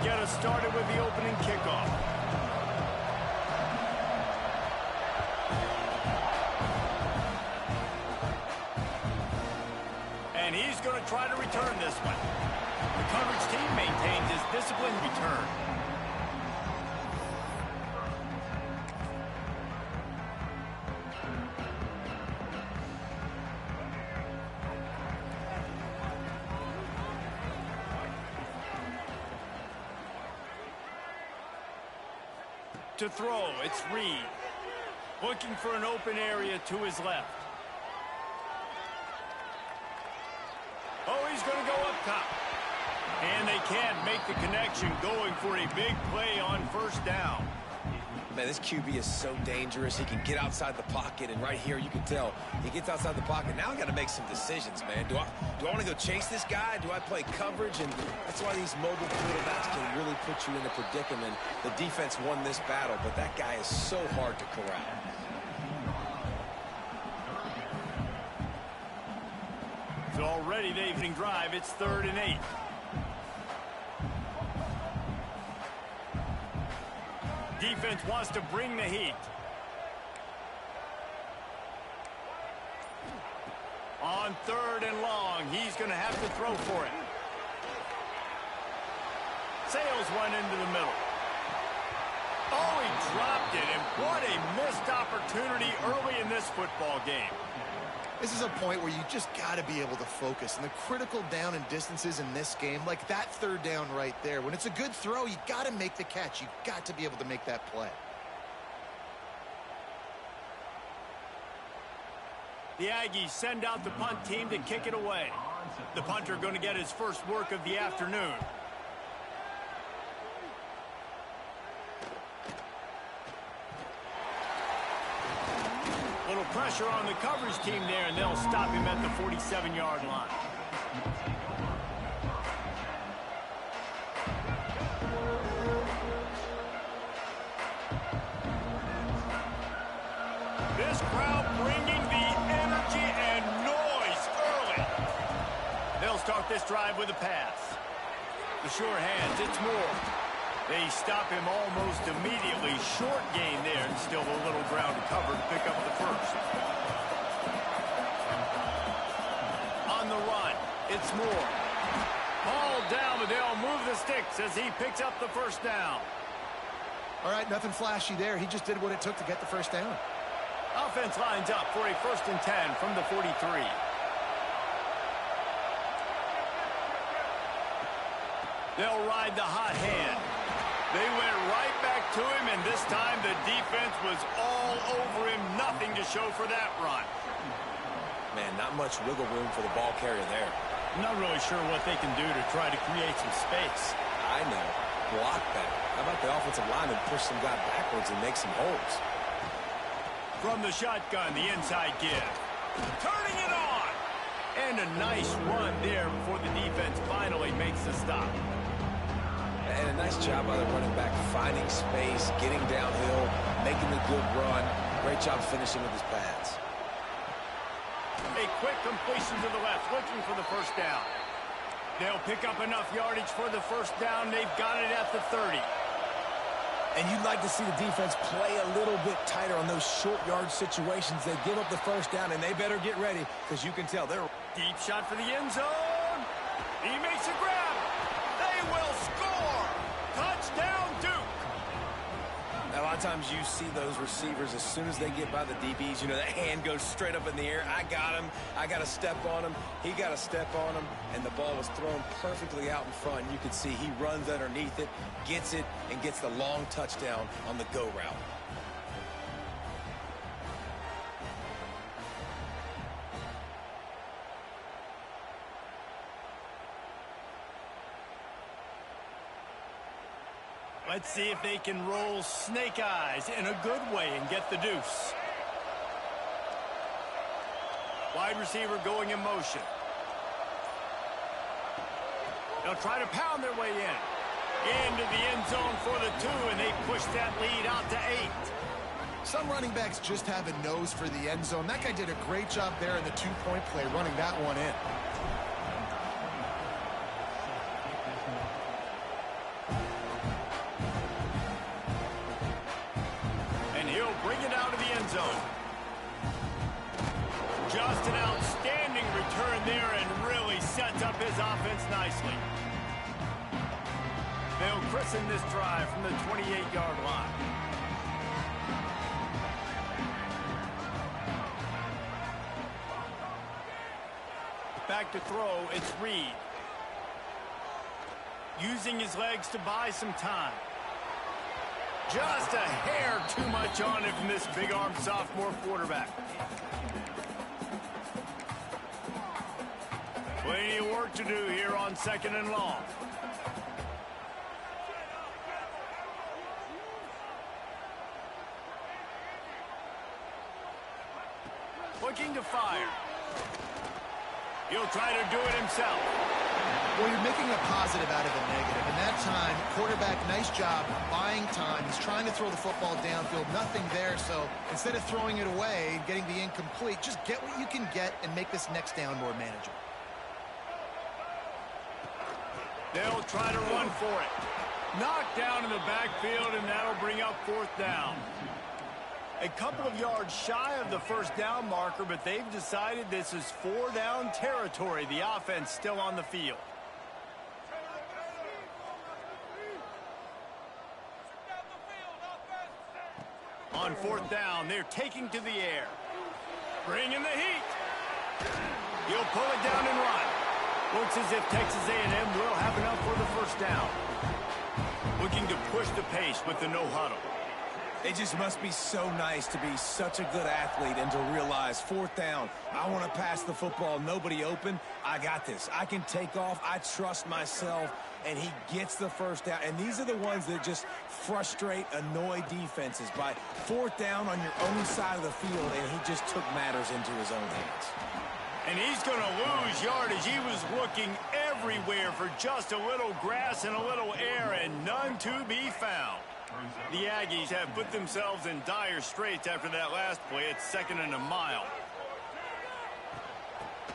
get us started with the opening kickoff. And he's going to try to return this one. The coverage team maintains his disciplined return. To throw, it's Reed. Looking for an open area to his left. Oh, he's going to go up top. And they can't make the connection, going for a big play on first down. Man, this QB is so dangerous. He can get outside the pocket, and right here you can tell he gets outside the pocket. Now I got to make some decisions, man. Do I want to go chase this guy? Do I play coverage? And that's why these mobile quarterbacks can really put you in a predicament. The defense won this battle, but that guy is so hard to corral. So already the evening drive, it's 3rd and 8. Defense wants to bring the heat. On 3rd and long, he's going to have to throw for it. Sails one into the middle. Oh, he dropped it, and what a missed opportunity early in this football game. This is a point where you just got to be able to focus. And the critical down and distances in this game, like that 3rd down right there, when it's a good throw, you got to make the catch. You got to be able to make that play. The Aggies send out the punt team to kick it away. The punter going to get his first work of the afternoon. Little pressure on the coverage team there, and they'll stop him at the 47-yard line. This crowd bringing the energy and noise early. They'll start this drive with a pass. The sure hands, it's Moore. They stop him almost immediately. Short gain there, and still a little ground to cover to pick up the first. On the run, it's Moore. Hauled down, but they'll move the sticks as he picks up the first down. All right, nothing flashy there. He just did what it took to get the first down. Offense lines up for a 1st and 10 from the 43. They'll ride the hot hand. They went right back to him, and this time the defense was all over him. Nothing to show for that run. Man, not much wiggle room for the ball carrier there. I'm not really sure what they can do to try to create some space. I know. Block that. How about the offensive lineman push some guy backwards and make some holes? From the shotgun, the inside give. Turning it on! And a nice run there before the defense finally makes the stop. And a nice job by the running back, finding space, getting downhill, making a good run. Great job finishing with his pads. A quick completion to the left, looking for the first down. They'll pick up enough yardage for the first down. They've got it at the 30. And you'd like to see the defense play a little bit tighter on those short yard situations. They give up the first down, and they better get ready, because you can tell they're... Deep shot for the end zone. He makes a grab. They will score. Touchdown, Duke. Now, a lot of times you see those receivers, as soon as they get by the DBs, you know, that hand goes straight up in the air. I got him. I got to step on him. He got to step on him. And the ball was thrown perfectly out in front. You can see he runs underneath it, gets it, and gets the long touchdown on the go route. Let's see if they can roll snake eyes in a good way and get the deuce. Wide receiver going in motion. They'll try to pound their way in. Into the end zone for the 2, and they push that lead out to 8. Some running backs just have a nose for the end zone. That guy did a great job there in the 2-point play, running that one in. zone. Just an outstanding return there and really sets up his offense nicely. They'll christen this drive from the 28-yard line. Back to throw, it's Reed. Using his legs to buy some time. Just a hair too much on it from this big-armed sophomore quarterback. Plenty of work to do here on 2nd and long. Looking to fire. He'll try to do it himself. Well, you're making a positive out of a negative. And that time, quarterback, nice job buying time. He's trying to throw the football downfield. Nothing there. So instead of throwing it away and getting the incomplete, just get what you can get and make this next down more manageable. They'll try to run for it. Knocked down in the backfield, and that'll bring up 4th down. A couple of yards shy of the 1st down marker, but they've decided this is 4-down territory. The offense still on the field. On 4th down, they're taking to the air. Bringing the heat. He'll pull it down and run. Looks as if Texas A&M will have enough for the 1st down. Looking to push the pace with the no huddle. It just must be so nice to be such a good athlete and to realize 4th down, I want to pass the football, nobody open, I got this. I can take off, I trust myself, and he gets the 1st down. And these are the ones that just frustrate, annoy defenses by 4th down on your own side of the field, and he just took matters into his own hands. And he's going to lose yardage. He was looking everywhere for just a little grass and a little air, and none to be found. The Aggies have put themselves in dire straits after that last play. It's 2nd and a mile.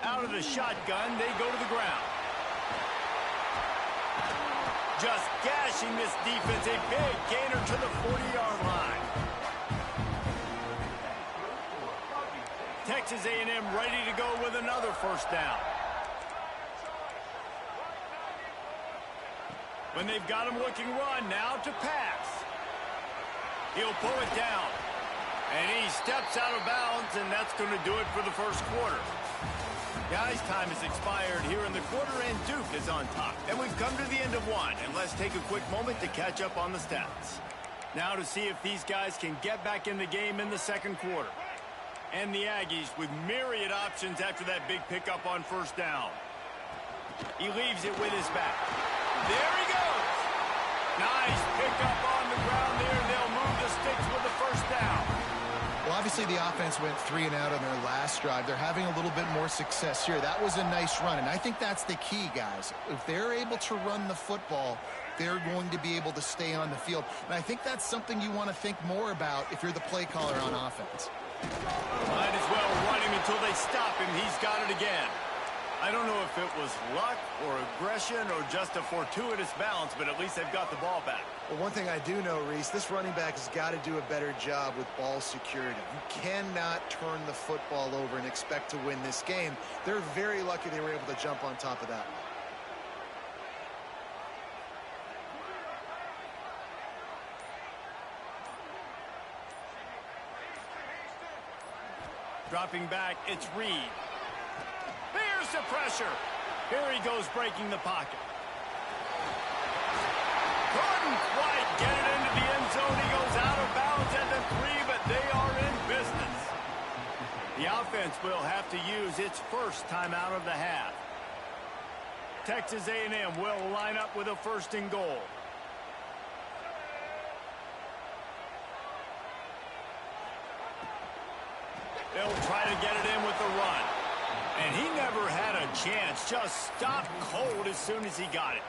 Out of the shotgun, they go to the ground. Just gashing this defense. A big gainer to the 40-yard line. Texas A&M ready to go with another 1st down. When they've got him looking run, now to pass. He'll pull it down. And he steps out of bounds, and that's going to do it for the 1st quarter. Guys, time has expired here in the quarter, and Duke is on top. And we've come to the end of one, and let's take a quick moment to catch up on the stats. Now to see if these guys can get back in the game in the 2nd quarter. And the Aggies with myriad options after that big pickup on 1st down. He leaves it with his back. There he goes. Nice pickup on the ground there. They'll move the sticks with the 1st down. Well, obviously the offense went 3 and out on their last drive. They're having a little bit more success here. That was a nice run, and I think that's the key, guys. If they're able to run the football, they're going to be able to stay on the field. And I think that's something you want to think more about if you're the play caller on offense. Might as well run him until they stop him. He's got it again. I don't know if it was luck or aggression or just a fortuitous bounce, but at least they've got the ball back. Well, one thing I do know, Reese, this running back has got to do a better job with ball security. You cannot turn the football over and expect to win this game. They're very lucky they were able to jump on top of that. Dropping back, it's Reed. There's the pressure. Here he goes breaking the pocket. Couldn't quite get it into the end zone. He goes out of bounds at the 3, but they are in business. The offense will have to use its 1st timeout of the half. Texas A&M will line up with a 1st and goal. They'll try to get it in with the run. And he never had a chance. Just stopped cold as soon as he got it.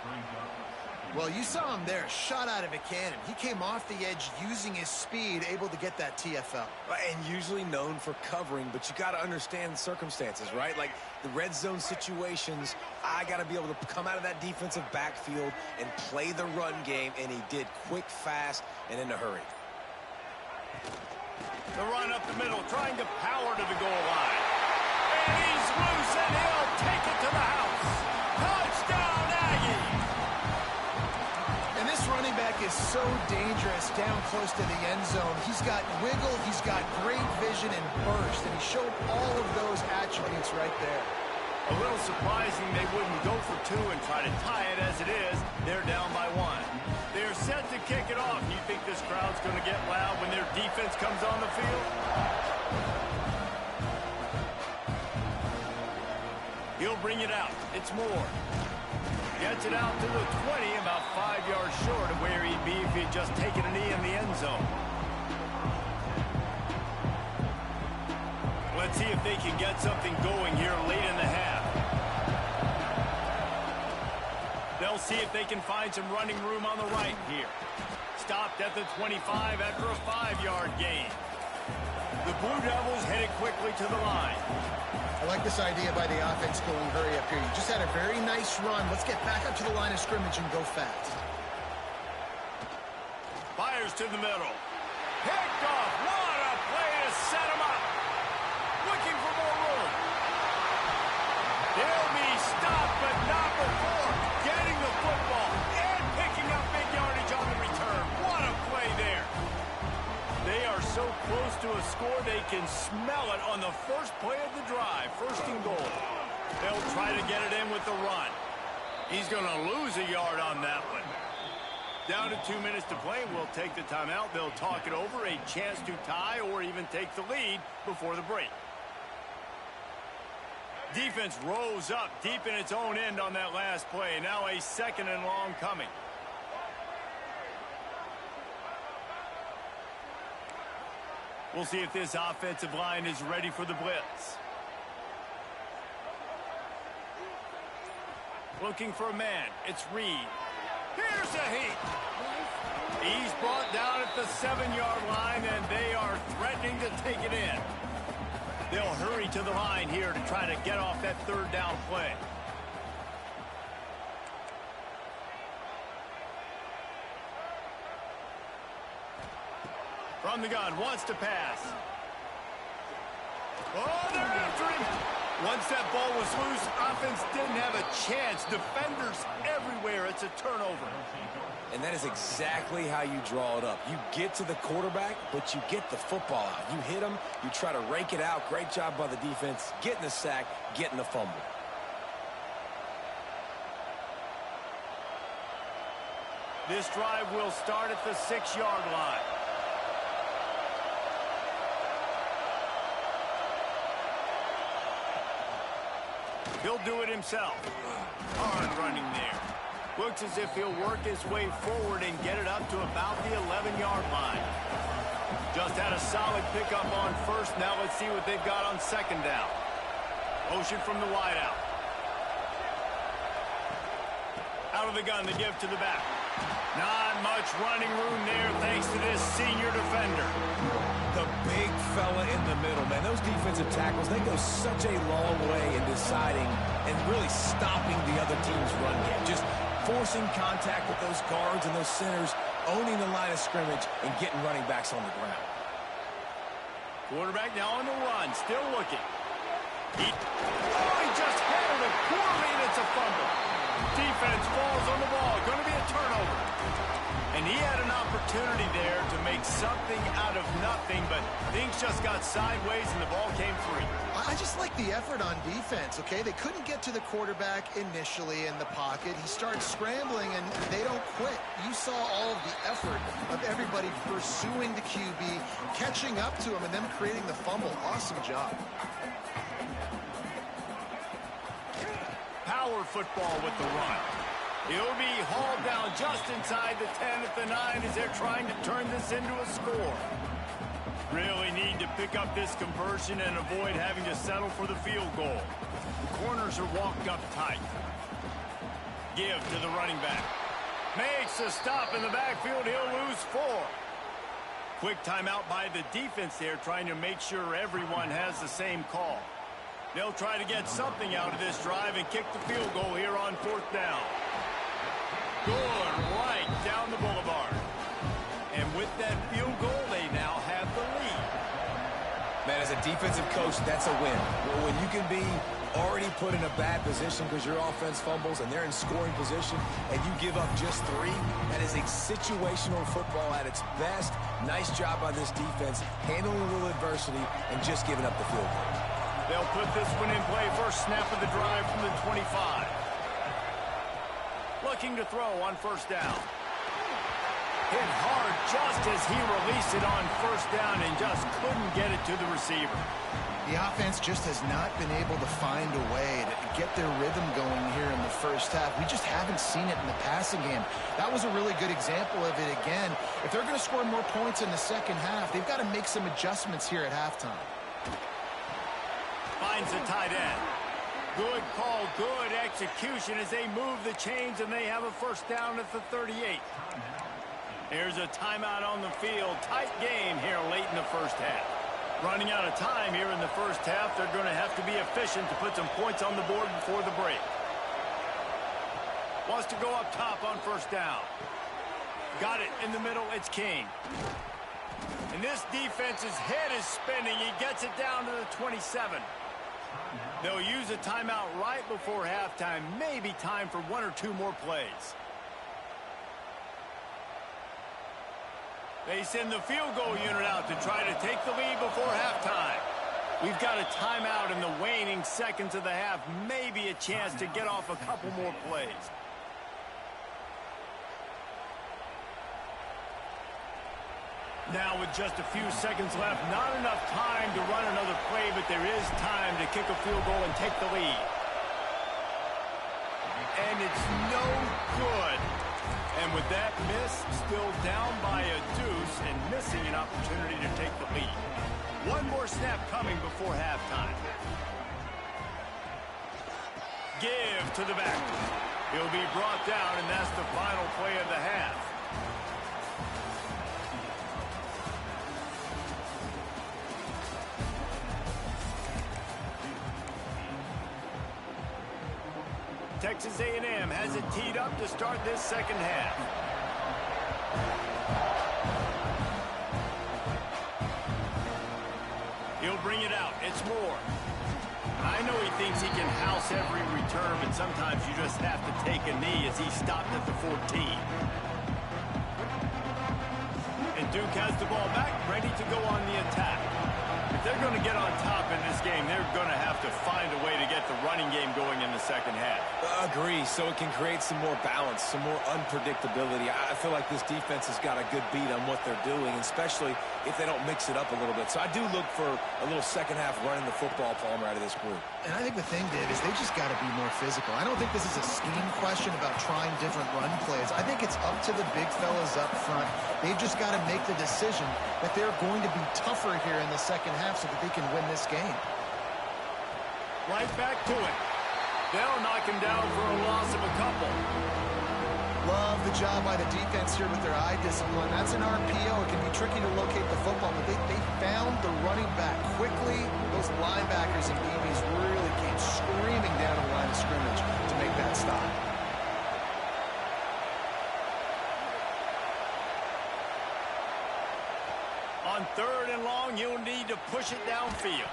Well, you saw him there, shot out of a cannon. He came off the edge using his speed, able to get that TFL. And usually known for covering, but you got to understand the circumstances, right? Like the red zone situations, I got to be able to come out of that defensive backfield and play the run game, and he did quick, fast, and in a hurry. The run up the middle, trying to power to the goal line. And he's loose, and he'll take it to the house. Touchdown, Aggie! And this running back is so dangerous down close to the end zone. He's got wiggle, he's got great vision and burst, and he showed all of those attributes right there. A little surprising they wouldn't go for two and try to tie it. As it is, they're down by one. They're set to kick it off. You think this crowd's going to get loud when their defense comes on the field? He'll bring it out. It's Moore. Gets it out to the 20, about 5 yards short of where he'd be if he'd just taken a knee in the end zone. Let's see if they can get something going here late in the half. They'll see if they can find some running room on the right here. Stopped at the 25 after a 5-yard gain. The Blue Devils headed quickly to the line. I like this idea by the offense going very up here. You just had a very nice run. Let's get back up to the line of scrimmage and go fast. Fires to the middle. Picked off. What a play to set him up. Looking for more room. He'll be stopped, but not before getting the football and picking up big yardage on the return. What a play there. They are so close to a score, they can smell it on the first play of the drive. First and goal. They'll try to get it in with the run. He's going to lose a yard on that one. Down to 2 minutes to play. We'll take the timeout. They'll talk it over. A chance to tie or even take the lead before the break. Defense rose up deep in its own end on that last play. Now a second and long coming. We'll see if this offensive line is ready for the blitz. Looking for a man. It's Reed. Here's a heat. He's brought down at the 7-yard line, and they are threatening to take it in. They'll hurry to the line here to try to get off that third down play. From the gun, wants to pass. Oh, they're after him. Once that ball was loose, offense didn't have a chance. Defenders everywhere. It's a turnover. And that is exactly how you draw it up. You get to the quarterback, but you get the football out. You hit him, you try to rake it out. Great job by the defense, getting the sack, getting the fumble. This drive will start at the 6-yard line. He'll do it himself. Hard running there. Looks as if he'll work his way forward and get it up to about the 11-yard line. Just had a solid pickup on first. Now let's see what they've got on second down. Motion from the wideout. Out of the gun, the give to the back. Not much running room there thanks to this senior defender. The big fella in the middle, man. Those defensive tackles, they go such a long way in deciding and really stopping the other team's run game. Just forcing contact with those guards and those centers, owning the line of scrimmage, and getting running backs on the ground. Quarterback now on the run, still looking. He just handled it poorly, and it's a fumble. Defense falls on the ball. Going to be a turnover. And he had an opportunity there to make something out of nothing, but things just got sideways and the ball came free. I just like the effort on defense, okay? They couldn't get to the quarterback initially in the pocket. He starts scrambling, and they don't quit. You saw all of the effort of everybody pursuing the QB, catching up to him, and then creating the fumble. Awesome job. Power football with the run. He'll be hauled down just inside the 10 at the 9 as they're trying to turn this into a score. Really need to pick up this conversion and avoid having to settle for the field goal. The corners are walked up tight. Give to the running back. Makes a stop in the backfield. He'll lose 4. Quick timeout by the defense there, trying to make sure everyone has the same call. They'll try to get something out of this drive and kick the field goal here on 4th down. Good right down the boulevard. And with that field goal, they now have as a defensive coach, that's a win. When you can be already put in a bad position because your offense fumbles and they're in scoring position and you give up just 3, that is a situational football at its best. Nice job by this defense, handling a little adversity and just giving up the field goal. They'll put this one in play. First snap of the drive from the 25. Looking to throw on first down. Hit hard just as he released it on first down and just couldn't get it to the receiver. The offense just has not been able to find a way to get their rhythm going here in the first half. We just haven't seen it in the passing game. That was a really good example of it again. If they're going to score more points in the second half, they've got to make some adjustments here at halftime. Finds the tight end. Good call, good execution as they move the chains and they have a first down at the 38. Here's a timeout on the field. Tight game here late in the first half. Running out of time here in the first half. They're going to have to be efficient to put some points on the board before the break. Wants to go up top on first down. Got it in the middle. It's King. And this defense's head is spinning. He gets it down to the 27. They'll use a timeout right before halftime. Maybe time for 1 or 2 more plays. They send the field goal unit out to try to take the lead before halftime. We've got a timeout in the waning seconds of the half. Maybe a chance to get off a couple more plays. Now with just a few seconds left, not enough time to run another play, but there is time to kick a field goal and take the lead. And it's no good. And with that miss, still down by a deuce and missing an opportunity to take the lead. One more snap coming before halftime. Give to the back. He'll be brought down, and that's the final play of the half. Texas A&M has it teed up to start this second half. He'll bring it out. It's Moore. I know he thinks he can house every return, but sometimes you just have to take a knee as he stopped at the 14. And Duke has the ball back, ready to go on the attack. If they're going to get on top in this game, they're going to have to find a way to get the running game going in the second half. Agree, so it can create some more balance, some more unpredictability. I feel like this defense has got a good beat on what they're doing, especially if they don't mix it up a little bit. So I do look for a little second half running the football, Palmer, out of this group. And I think the thing, Dave, is they just got to be more physical. I don't think this is a scheme question about trying different run plays. I think it's up to the big fellas up front. They've just got to make the decision that they're going to be tougher here in the second half so that they can win this game. Right back to it. They'll knock him down for a loss of a couple. Love the job by the defense here with their eye discipline. That's an RPO. It can be tricky to locate the football, but they found the running back quickly. Those linebackers and DBs really came screaming down the line of scrimmage to make that stop. On 3rd and long, you'll need to push it downfield.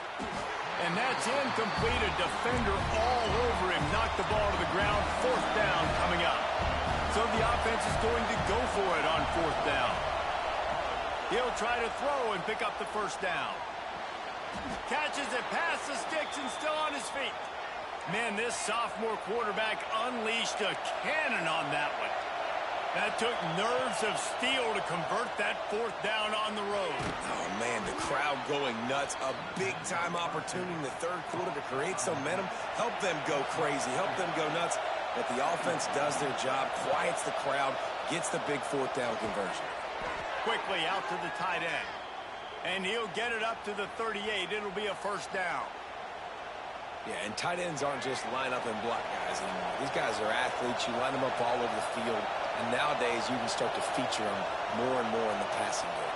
And that's incomplete. A defender all over him. Knocked the ball to the ground. 4th down coming up. So the offense is going to go for it on 4th down. He'll try to throw and pick up the first down. Catches it past the sticks and still on his feet. Man, this sophomore quarterback unleashed a cannon on that one. That took nerves of steel to convert that 4th down on the road. Oh, man, the crowd going nuts. A big-time opportunity in the 3rd quarter to create some momentum. Help them go crazy. Help them go nuts. But the offense does their job, quiets the crowd, gets the big 4th down conversion. Quickly out to the tight end. And he'll get it up to the 38. It'll be a first down. Yeah, and tight ends aren't just line up and block guys anymore. These guys are athletes. You line them up all over the field. And nowadays, you can start to feature them more and more in the passing game.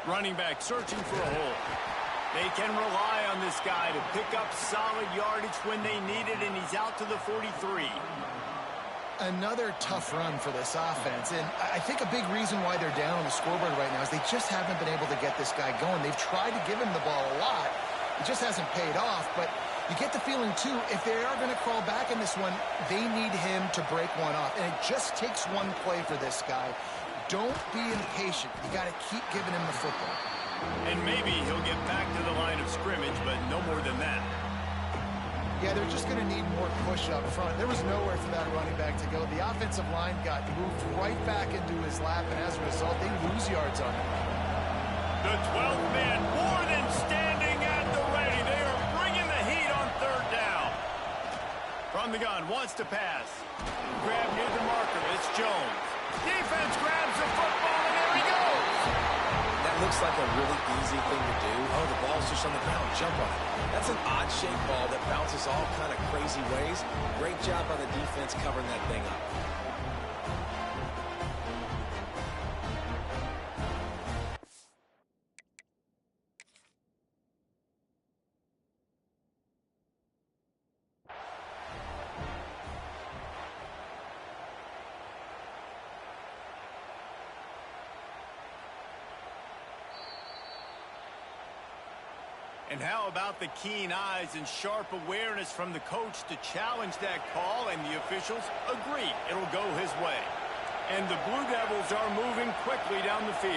Running back searching for a hole. They can rely on this guy to pick up solid yardage when they need it, and he's out to the 43. Another tough run for this offense, and I think a big reason why they're down on the scoreboard right now is they just haven't been able to get this guy going. They've tried to give him the ball a lot. It just hasn't paid off, but you get the feeling, too, if they are going to crawl back in this one, they need him to break one off, and it just takes one play for this guy. Don't be impatient. You got to keep giving him the football. And maybe he'll get back to the line of scrimmage, but no more than that. Yeah, they're just going to need more push up front. There was nowhere for that running back to go. The offensive line got moved right back into his lap, and as a result, they lose yards on him. The 12th man more than standing at the ready. They are bringing the heat on third down. From the gun, wants to pass. Grab near the marker. It's Jones. Defense grabs the football, and there he goes. That looks like a really easy thing to do. Oh, the ball's just on the ground. Jump on it. That's an odd-shaped ball that bounces all kind of crazy ways. Great job by the defense covering that thing up. And how about the keen eyes and sharp awareness from the coach to challenge that call, and the officials agree it'll go his way. And the Blue Devils are moving quickly down the field.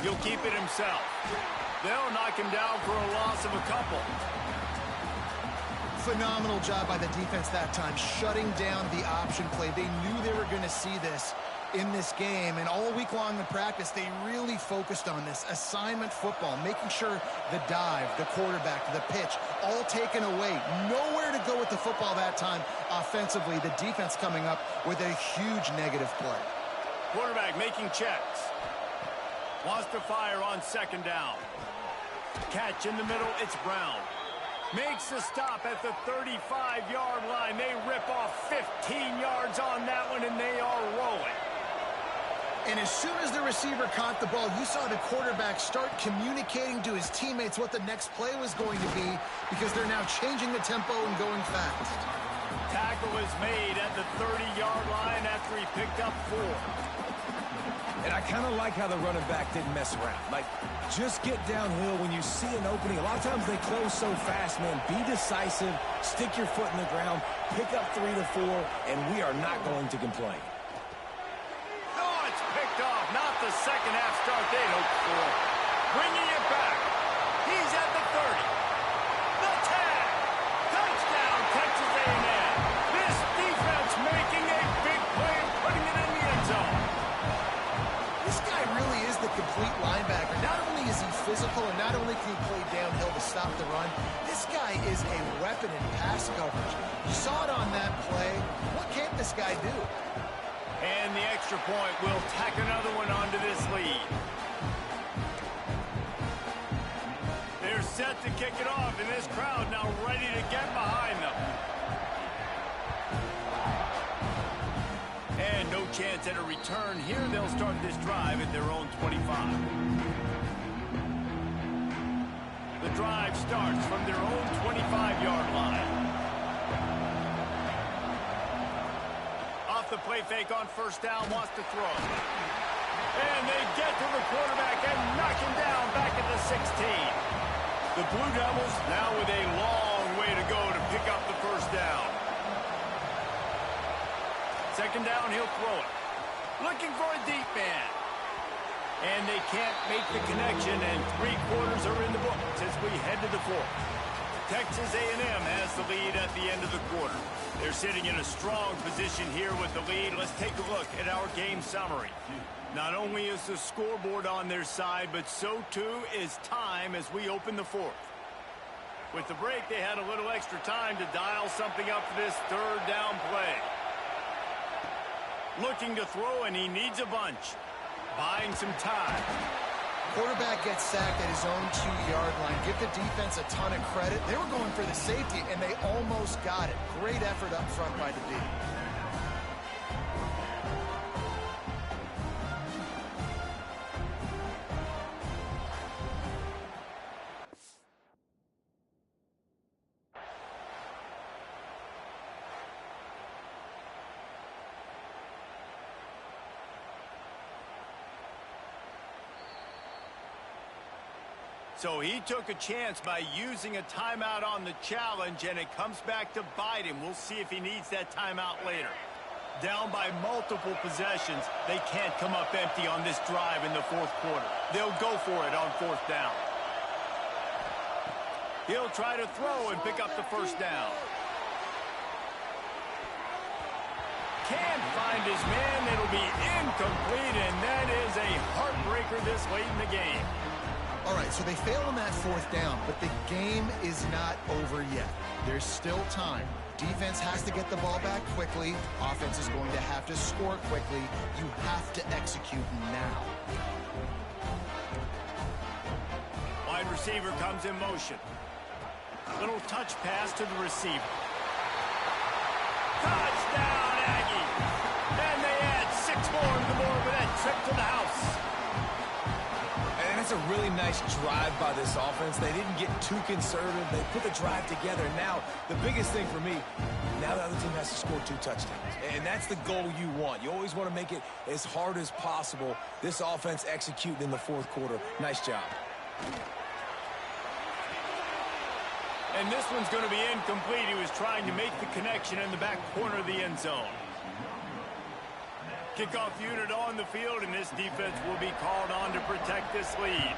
He'll keep it himself. They'll knock him down for a loss of a couple. Phenomenal job by the defense that time, shutting down the option play. They knew they were going to see this in this game, and all week long in practice, they really focused on this assignment football, making sure the dive, the quarterback, the pitch, all taken away. Nowhere to go with the football that time offensively. The defense coming up with a huge negative play. Quarterback making checks. Wants to fire on second down. Catch in the middle, it's Brown. Makes the stop at the 35-yard line. They rip off 15 yards on that one, and they are rolling. And as soon as the receiver caught the ball, you saw the quarterback start communicating to his teammates what the next play was going to be, because they're now changing the tempo and going fast. Tackle is made at the 30-yard line after he picked up 4. And I kind of like how the running back didn't mess around. Like, just get downhill when you see an opening. A lot of times they close so fast, man. Be decisive, stick your foot in the ground, pick up 3 to 4, and we are not going to complain. Oh, it's picked off. Not the second half start they'd hoped for. Bringing it back. He's at the 30. The tag. Touchdown, Texas A&M. This defense making a big play and putting it in the end zone. This guy really is the complete linebacker. Not only is he physical, and not only can he play downhill to stop the run, this guy is a weapon in pass coverage. You saw it on that play. What can't this guy do? And the extra point will tack another one onto this lead. They're set to kick it off, and this crowd now ready to get behind them. And no chance at a return here. They'll start this drive at their own 25. The drive starts from their own 25-yard line. Off the play fake on first down, wants to throw. And they get to the quarterback and knock him down back at the 16. The Blue Devils now with a long way to go to pick up the first down. Second down, he'll throw it. Looking for a deep man. And they can't make the connection, and 3 quarters are in the books as we head to the 4th. Texas A&M has the lead at the end of the quarter. They're sitting in a strong position here with the lead. Let's take a look at our game summary. Not only is the scoreboard on their side, but so too is time as we open the 4th. With the break, they had a little extra time to dial something up for this third down play. Looking to throw, and he needs a bunch. Buying some time. Quarterback gets sacked at his own 2-yard line. Give the defense a ton of credit. They were going for the safety, and they almost got it. Great effort up front by the D. So he took a chance by using a timeout on the challenge, and it comes back to bite him. We'll see if he needs that timeout later. Down by multiple possessions, they can't come up empty on this drive in the fourth quarter. They'll go for it on fourth down. He'll try to throw and pick up the first down. Can't find his man. It'll be incomplete, and that is a heartbreaker this late in the game. All right, so they fail on that fourth down, but the game is not over yet. There's still time. Defense has to get the ball back quickly. Offense is going to have to score quickly. You have to execute now. Wide receiver comes in motion. Little touch pass to the receiver. Touchdown, Aggies! And they add 6 more to the board with that trip to the house. And it's a really nice drive by this offense. They didn't get too conservative. They put the drive together. Now, the biggest thing for me, now the other team has to score 2 touchdowns. And that's the goal you want. You always want to make it as hard as possible. This offense executing in the fourth quarter. Nice job. And this one's going to be incomplete. He was trying to make the connection in the back corner of the end zone. Kickoff unit on the field, and this defense will be called on to protect this lead.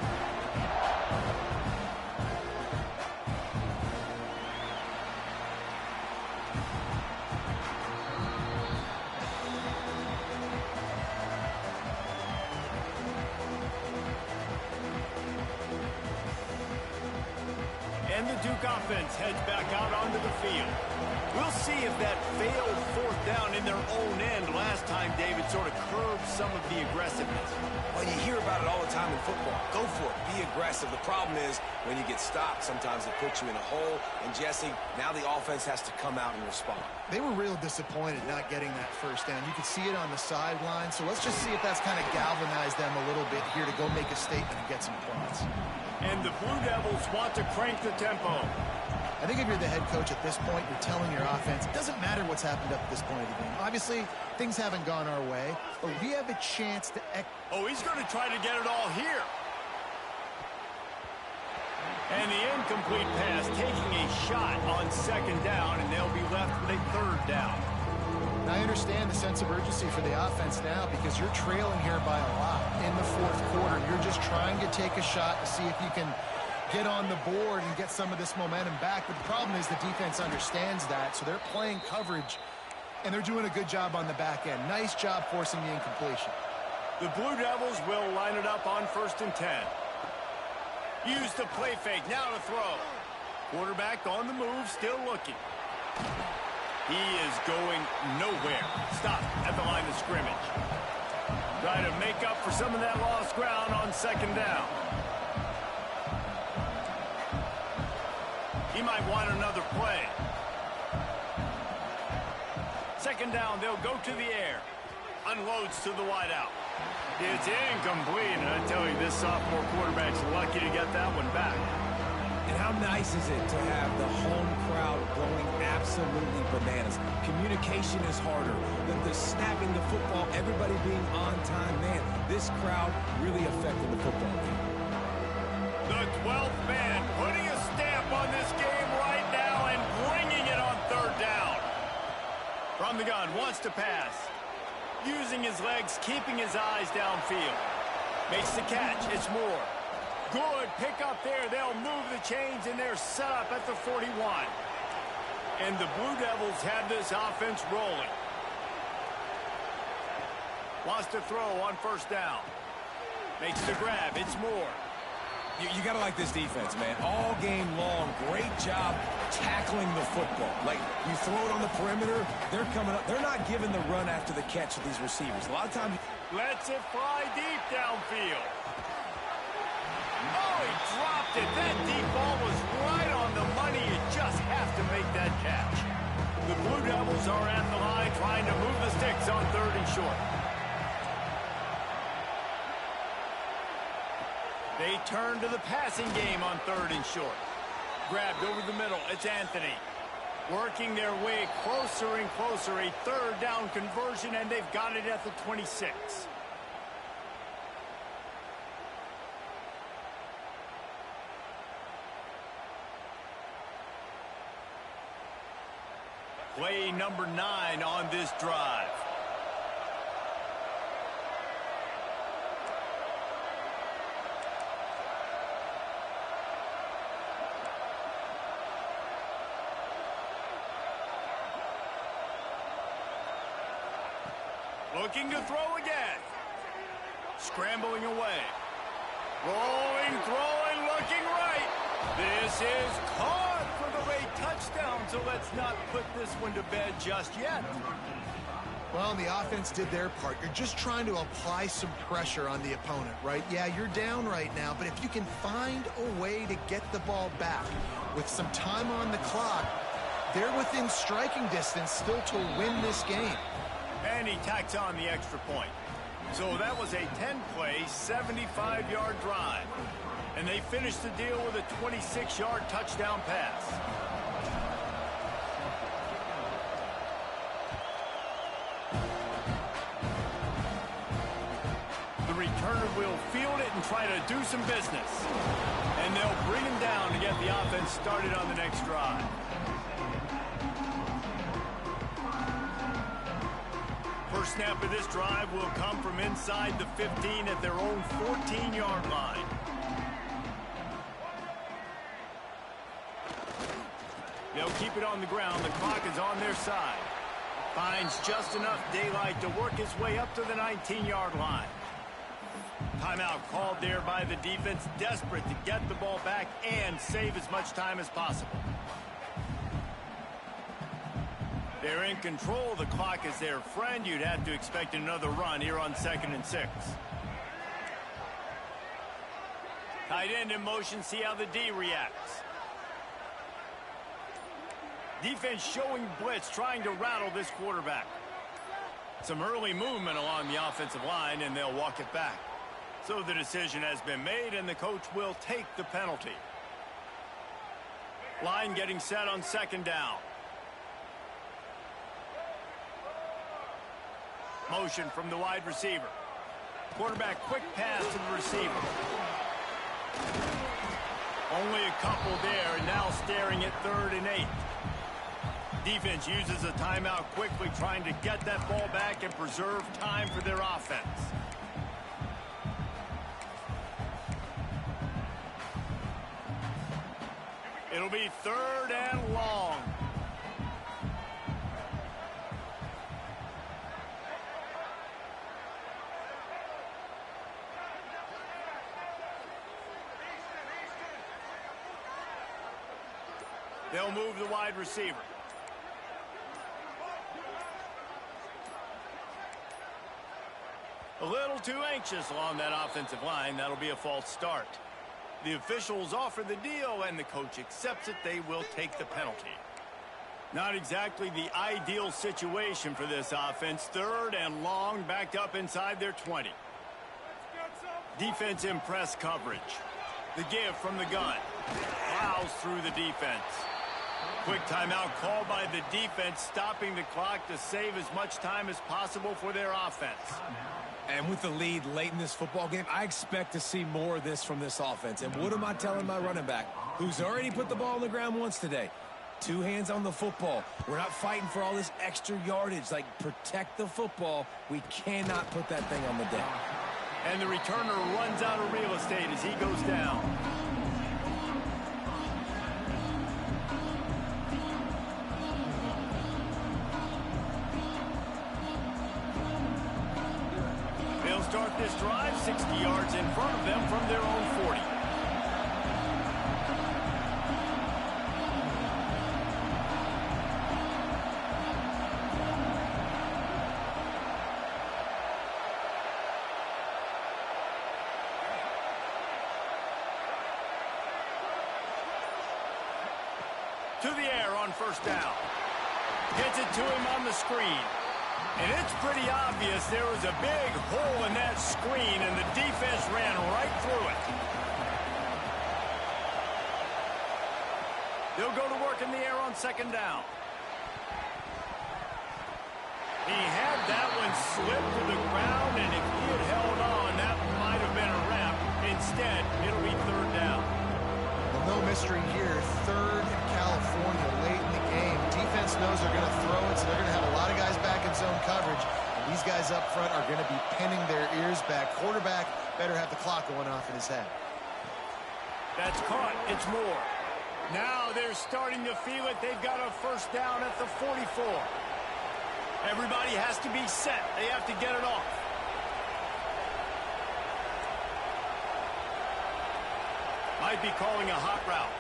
And the Duke offense heads back out onto the field. We'll see if that failed fourth down in their own end last time, David, sort of curbed some of the aggressiveness. Well, you hear about it all the time in football. Go for it. Be aggressive. The problem is when you get stopped, sometimes it puts you in a hole. And, Jesse, now the offense has to come out and respond. They were real disappointed not getting that first down. You could see it on the sideline. So let's just see if that's kind of galvanized them a little bit here to go make a statement and get some points. And the Blue Devils want to crank the tempo. I think if you're the head coach at this point, you're telling your offense, it doesn't matter what's happened up to this point of the game. Obviously, things haven't gone our way, but we have a chance to... Oh, he's going to try to get it all here. And the incomplete pass taking a shot on second down, and they'll be left with a third down. And I understand the sense of urgency for the offense now because you're trailing here by a lot in the fourth quarter. You're just trying to take a shot to see if you can get on the board and get some of this momentum back. But the problem is the defense understands that, so they're playing coverage, and they're doing a good job on the back end. Nice job forcing the incompletion. The Blue Devils will line it up on 1st and 10. Use the play fake, now to throw. Quarterback on the move, still looking. He is going nowhere. Stop at the line of scrimmage. Try to make up for some of that lost ground on second down. He might want another play. Second down, they'll go to the air. Unloads to the wideout. It's incomplete, and I tell you, this sophomore quarterback's lucky to get that one back. And how nice is it to have the home crowd going absolutely bananas? Communication is harder. The snapping the football, everybody being on time. Man, this crowd really affected the football game. The 12th man putting a stamp on this game right now and bringing it on third down. From the gun, wants to pass. Using his legs, keeping his eyes downfield. Makes the catch, it's Moore. Good pick up there. They'll move the chains, and they're set up at the 41. And the Blue Devils have this offense rolling. Wants to throw on first down. Makes the grab, it's Moore. You got to like this defense, man. All game long, great job tackling the football. Like, you throw it on the perimeter, they're coming up. They're not giving the run after the catch to these receivers. A lot of times... Lets it fly deep downfield. that catch. The Blue Devils are at the line trying to move the sticks on 3rd and short. They turn to the passing game on 3rd and short. Grabbed over the middle. It's Anthony. Working their way closer and closer. A 3rd down conversion, and they've got it at the 26. Play number 9 on this drive. Looking to throw again. Scrambling away. Rolling, throwing, looking right. This is caught for the late touchdown, so let's not put this one to bed just yet. Well, and the offense did their part. You're just trying to apply some pressure on the opponent, right? Yeah, you're down right now, but if you can find a way to get the ball back with some time on the clock, they're within striking distance still to win this game. And he tacks on the extra point. So that was a 10-play, 75-yard drive. And they finished the deal with a 26-yard touchdown pass. The returner will field it and try to do some business. And they'll bring him down to get the offense started on the next drive. First snap of this drive will come from inside the 15 at their own 14-yard line. They'll keep it on the ground. The clock is on their side. Finds just enough daylight to work his way up to the 19-yard line. Timeout called there by the defense, desperate to get the ball back and save as much time as possible. They're in control. The clock is their friend. You'd have to expect another run here on 2nd and 6. Tight end in motion. See how the D reacts. Defense showing blitz, trying to rattle this quarterback. Some early movement along the offensive line, and they'll walk it back. So the decision has been made, and the coach will take the penalty. Line getting set on 2nd down. Motion from the wide receiver. Quarterback quick pass to the receiver. Only a couple there, and now staring at 3rd and 8. Defense uses a timeout quickly, trying to get that ball back and preserve time for their offense. It'll be 3rd and long. They'll move the wide receiver. A little too anxious along that offensive line. That'll be a false start. The officials offer the deal, and the coach accepts it. They will take the penalty. Not exactly the ideal situation for this offense. 3rd and long, backed up inside their 20. Defense in press coverage. The give from the gun. Plows through the defense. Quick timeout called by the defense, stopping the clock to save as much time as possible for their offense. And with the lead late in this football game, I expect to see more of this from this offense. And what am I telling my running back, who's already put the ball on the ground once today? 2 hands on the football. We're not fighting for all this extra yardage. Like, protect the football. We cannot put that thing on the deck. And the returner runs out of real estate as he goes down. They'll start this drive 60 yards in front of them from their own 40. to the air on first down. Gets it to him on the screen. And it's pretty obvious there was a big hole in that screen, and the defense ran right through it. They'll go to work in the air on second down. He had that one slip to the ground, and if he had held on, that might have been a wrap. Instead, it'll be third down. Well, no mystery here. Third in California late in the game. Defense knows they're going to throw it, so they're going to have a lot of guys back in zone coverage. And these guys up front are going to be pinning their ears back. Quarterback better have the clock going off in his head. That's caught. It's Moore. Now they're starting to feel it. They've got a first down at the 44. Everybody has to be set. They have to get it off. Might be calling a hot route.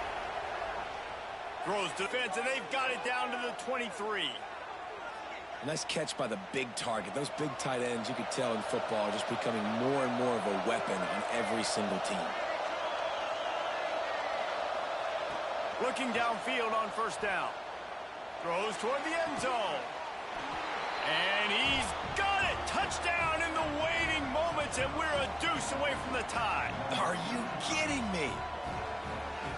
Throws defense, and they've got it down to the 23. Nice catch by the big target. Those big tight ends, you could tell in football, are just becoming more and more of a weapon on every single team. Looking downfield on first down. Throws toward the end zone. And he's got it. Touchdown in the waning moments, and we're a deuce away from the tie. Are you kidding me?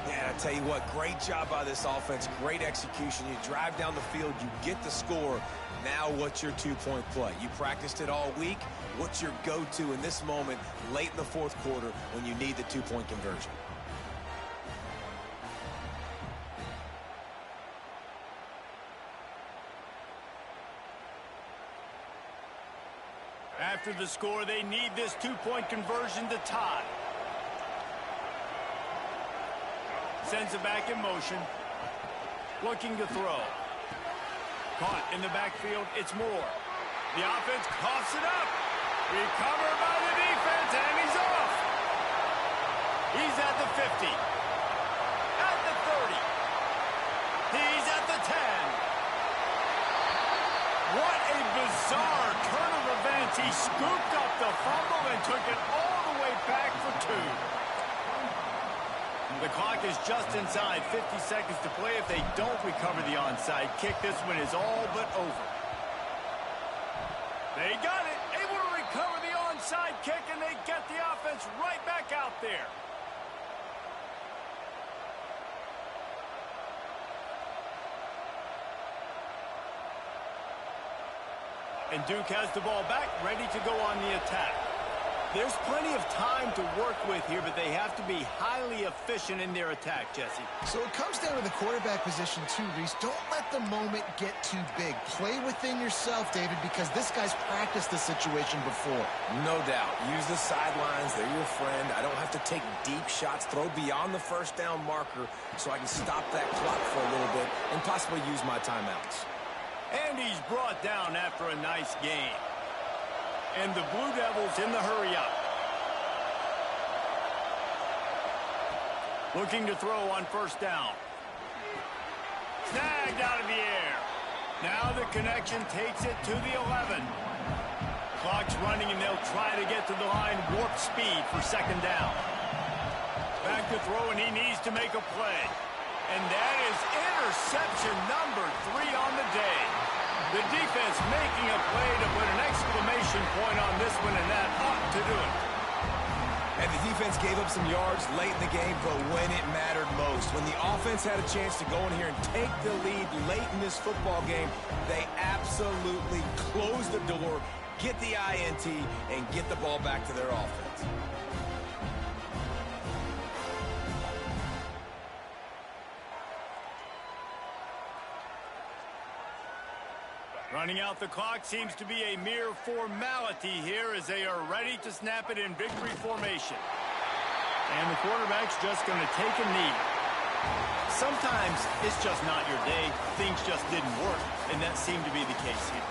Yeah, I tell you what, great job by this offense. Great execution. You drive down the field, you get the score. Now what's your two-point play? You practiced it all week. What's your go-to in this moment late in the fourth quarter when you need the two-point conversion? After the score, they need this two-point conversion to tie. Sends it back in motion. Looking to throw. Caught in the backfield. It's Moore. The offense coughs it up. Recovered by the defense, and he's off. He's at the 50. At the 30. He's at the 10. What a bizarre turn of events. He scooped up the fumble and took it all the way back for two. The clock is just inside 50 seconds to play. If they don't recover the onside kick, this one is all but over. They got it. Able to recover the onside kick, and they get the offense right back out there. And Duke has the ball back, ready to go on the attack. There's plenty of time to work with here, but they have to be highly efficient in their attack, Jesse. So it comes down to the quarterback position too, Reese. Don't let the moment get too big. Play within yourself, David, because this guy's practiced the situation before. No doubt. Use the sidelines. They're your friend. I don't have to take deep shots. Throw beyond the first down marker so I can stop that clock for a little bit and possibly use my timeouts. And he's brought down after a nice game. And the Blue Devils in the hurry-up. Looking to throw on first down. Snagged out of the air. Now the connection takes it to the 11. Clock's running, and they'll try to get to the line warp speed for second down. Back to throw, and he needs to make a play. And that is interception number 3 on the day. The defense making a play to put an exclamation point on this one, and that ought to do it. And the defense gave up some yards late in the game, but when it mattered most, when the offense had a chance to go in here and take the lead late in this football game, they absolutely closed the door, get the INT, and get the ball back to their offense. Running out the clock seems to be a mere formality here as they are ready to snap it in victory formation. And the quarterback's just going to take a knee. Sometimes it's just not your day. Things just didn't work, and that seemed to be the case here.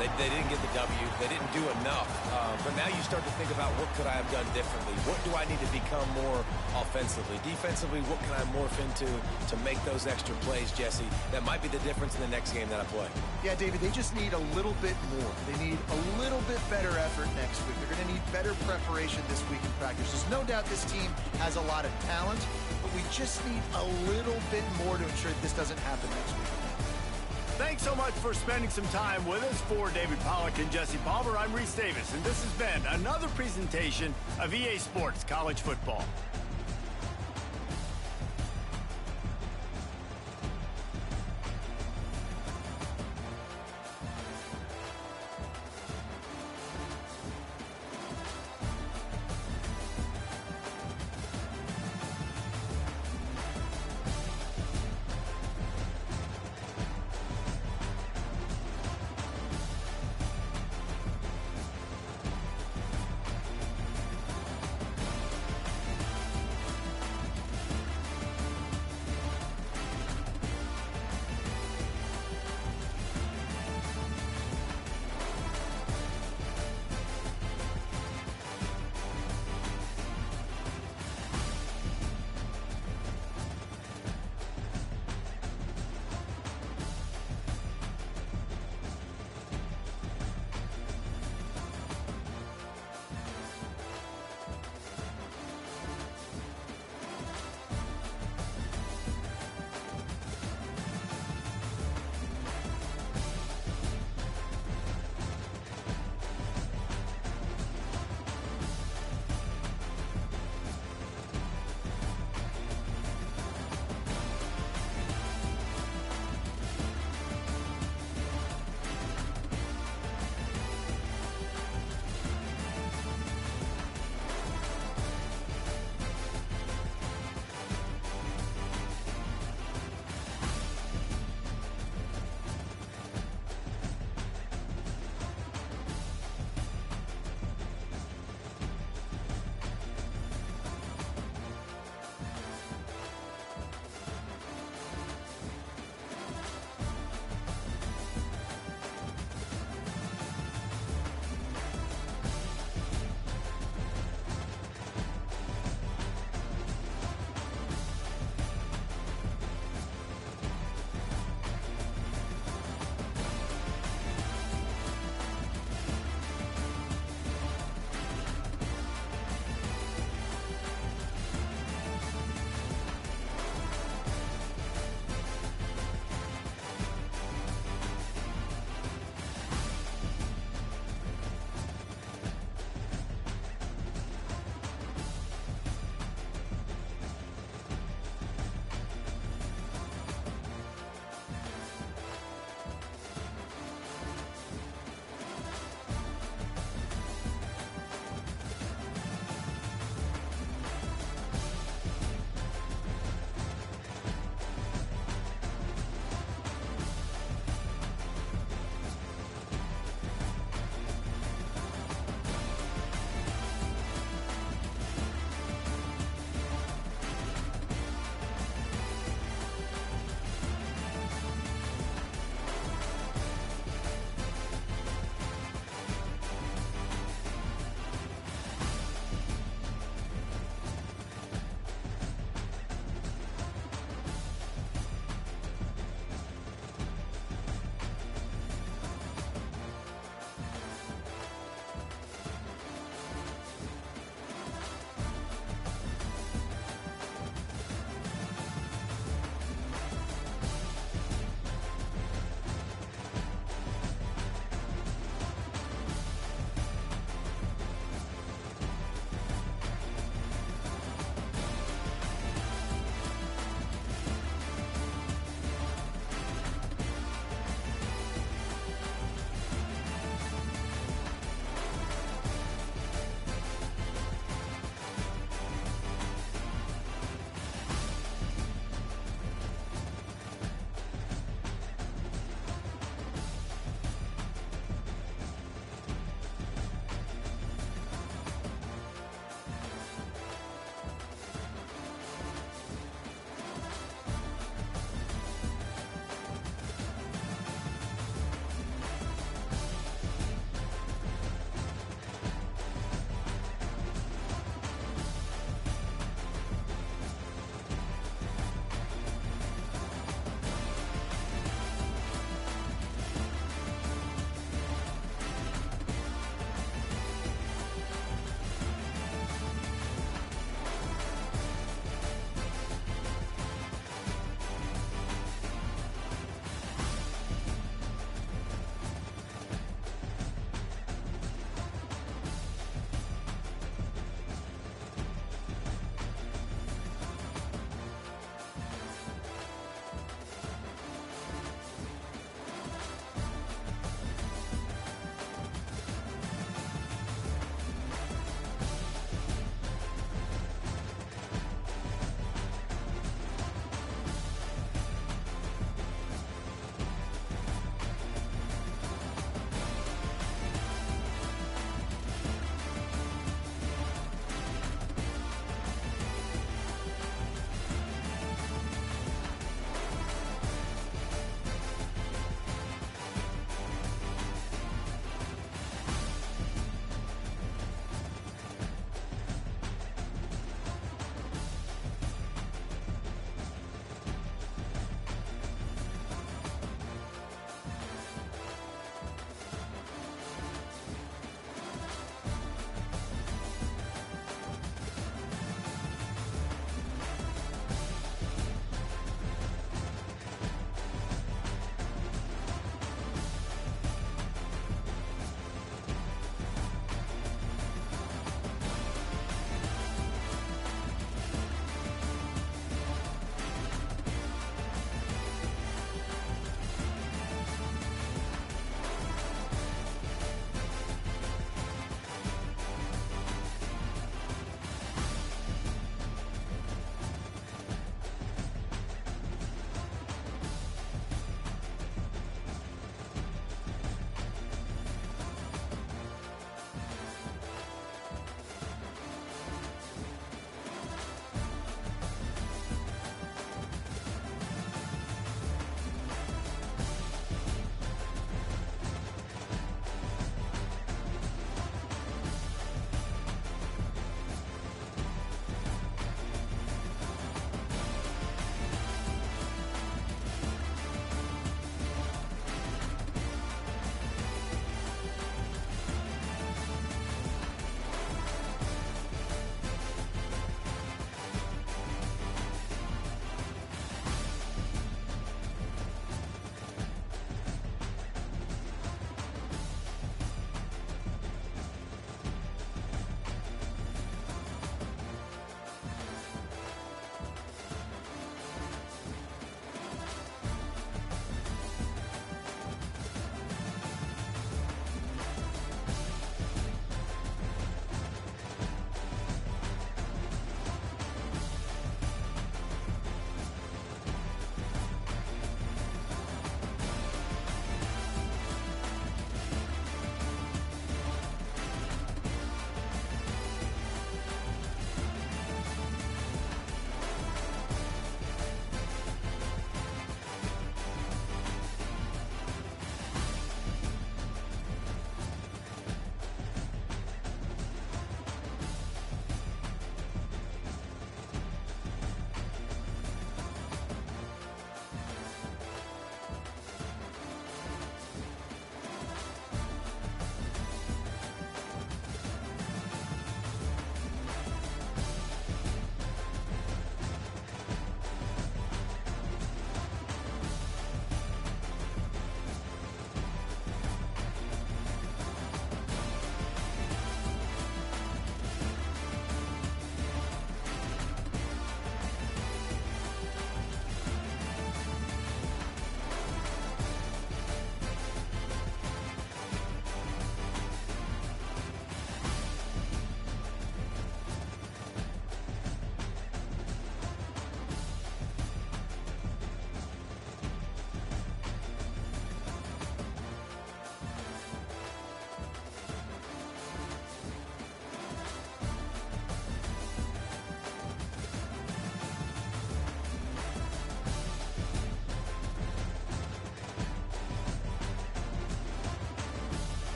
They didn't get the W. They didn't do enough. But now you start to think about, what could I have done differently? What do I need to become more offensively? Defensively, what can I morph into to make those extra plays, Jesse? That might be the difference in the next game that I play. Yeah, David, they just need a little bit more. They need a little bit better effort next week. They're going to need better preparation this week in practice. There's no doubt this team has a lot of talent, but but we just need a little bit more to ensure that this doesn't happen next week. Thanks so much for spending some time with us. For David Pollack and Jesse Palmer, I'm Reese Davis, and this has been another presentation of EA Sports College Football.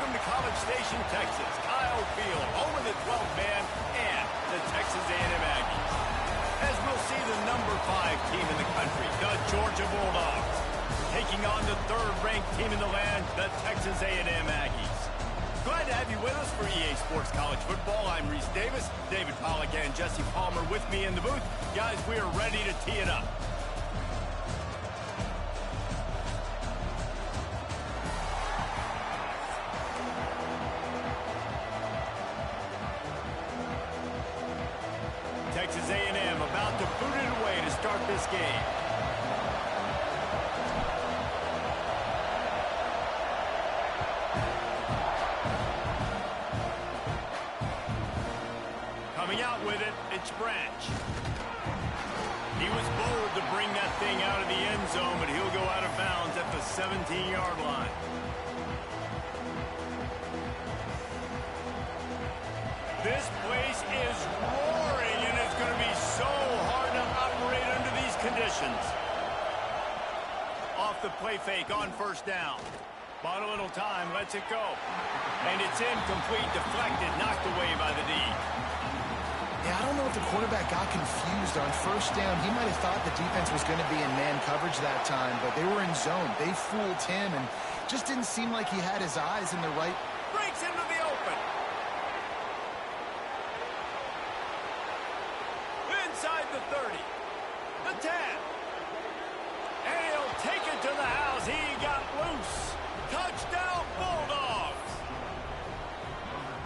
Welcome to College Station, Texas. Kyle Field, home of the 12th man and the Texas A&M Aggies. As we'll see the number 5 team in the country, the Georgia Bulldogs, taking on the 3rd-ranked team in the land, the Texas A&M Aggies. Glad to have you with us for EA Sports College Football. I'm Reese Davis, David Pollack and Jesse Palmer with me in the booth. Guys, we are ready to tee it up. Texas A&M about to boot it away to start this game. Coming out with it, it's Branch. He was bold to bring that thing out of the end zone, but he'll go out of bounds at the 17-yard line. This place is roaring, and it's going to be so hard to operate under these conditions. Off the play fake on first down. Bought a little time, lets it go. And it's incomplete, deflected, knocked away by the D. Yeah, I don't know if the quarterback got confused on first down. He might have thought the defense was going to be in man coverage that time, but they were in zone. They fooled him and just didn't seem like he had his eyes in the right. Breaks into the open. Inside the 30, the 10, and he'll take it to the house. He got loose. Touchdown, Bulldogs.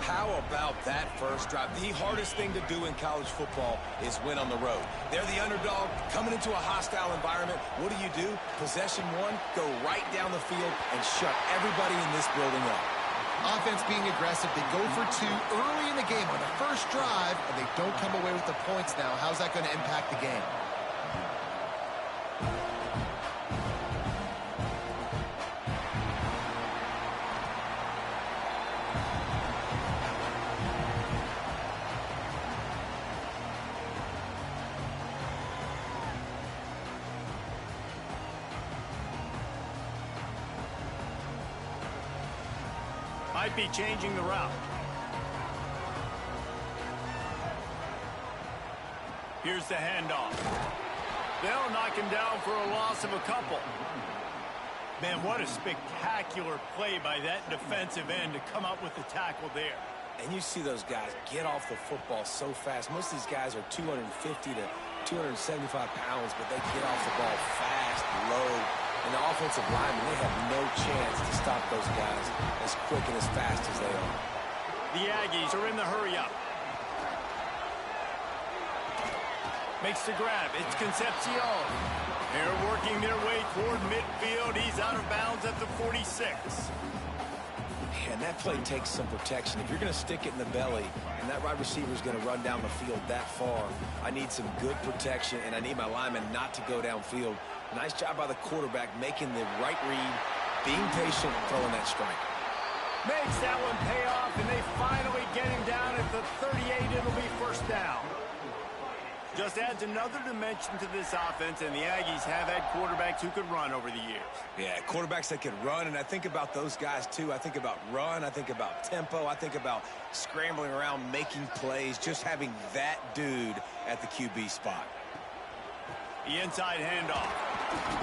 How about that first drive? The hardest thing to do in college football is win on the road. They're the underdog coming into a hostile environment. What do? Possession one, go right down the field and shut everybody in this building up. Offense being aggressive, they go for 2 early in the game on the first drive, and they don't come away with the points now. How's that going to impact the game? Might be changing the route. Here's the handoff. They'll knock him down for a loss of a couple. Man, what a spectacular play by that defensive end to come up with the tackle there. And you see those guys get off the football so fast. Most of these guys are 250 to 275 pounds, but they get off the ball fast, low. And the offensive linemen, they have no chance to stop those guys as quick and as fast as they are. The Aggies are in the hurry-up. Makes the grab. It's Concepcion. They're working their way toward midfield. He's out of bounds at the 46. And that play takes some protection. If you're going to stick it in the belly and that wide receiver is going to run down the field that far, I need some good protection, and I need my lineman not to go downfield. Nice job by the quarterback making the right read, being patient, and throwing that strike. Makes that one pay off, and they finally get him down at the 38. It'll be first down. Just adds another dimension to this offense, and the Aggies have had quarterbacks who could run over the years. Yeah, quarterbacks that could run, and I think about those guys too. I think about run, I think about tempo, I think about scrambling around, making plays, just having that dude at the QB spot. The inside handoff.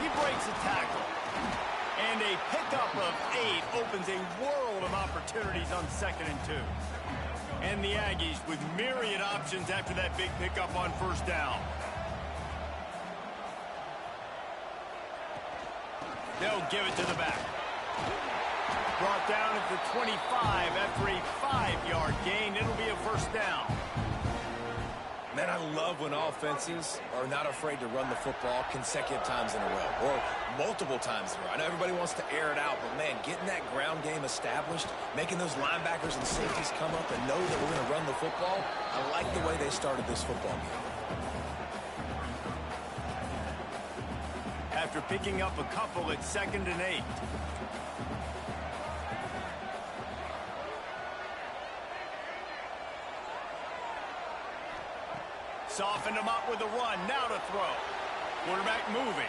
He breaks a tackle. And a pickup of 8 opens a world of opportunities on 2nd and 2. And the Aggies with myriad options after that big pickup on first down. They'll give it to the back. Brought down at the 25 after a 5-yard gain. It'll be a first down. Man, I love when offenses are not afraid to run the football consecutive times in a row or multiple times in a row. I know everybody wants to air it out, but, man, getting that ground game established, making those linebackers and safeties come up and know that we're going to run the football, I like the way they started this football game. After picking up a couple at 2nd and 8. Softened him up with a run. Now to throw. Quarterback moving.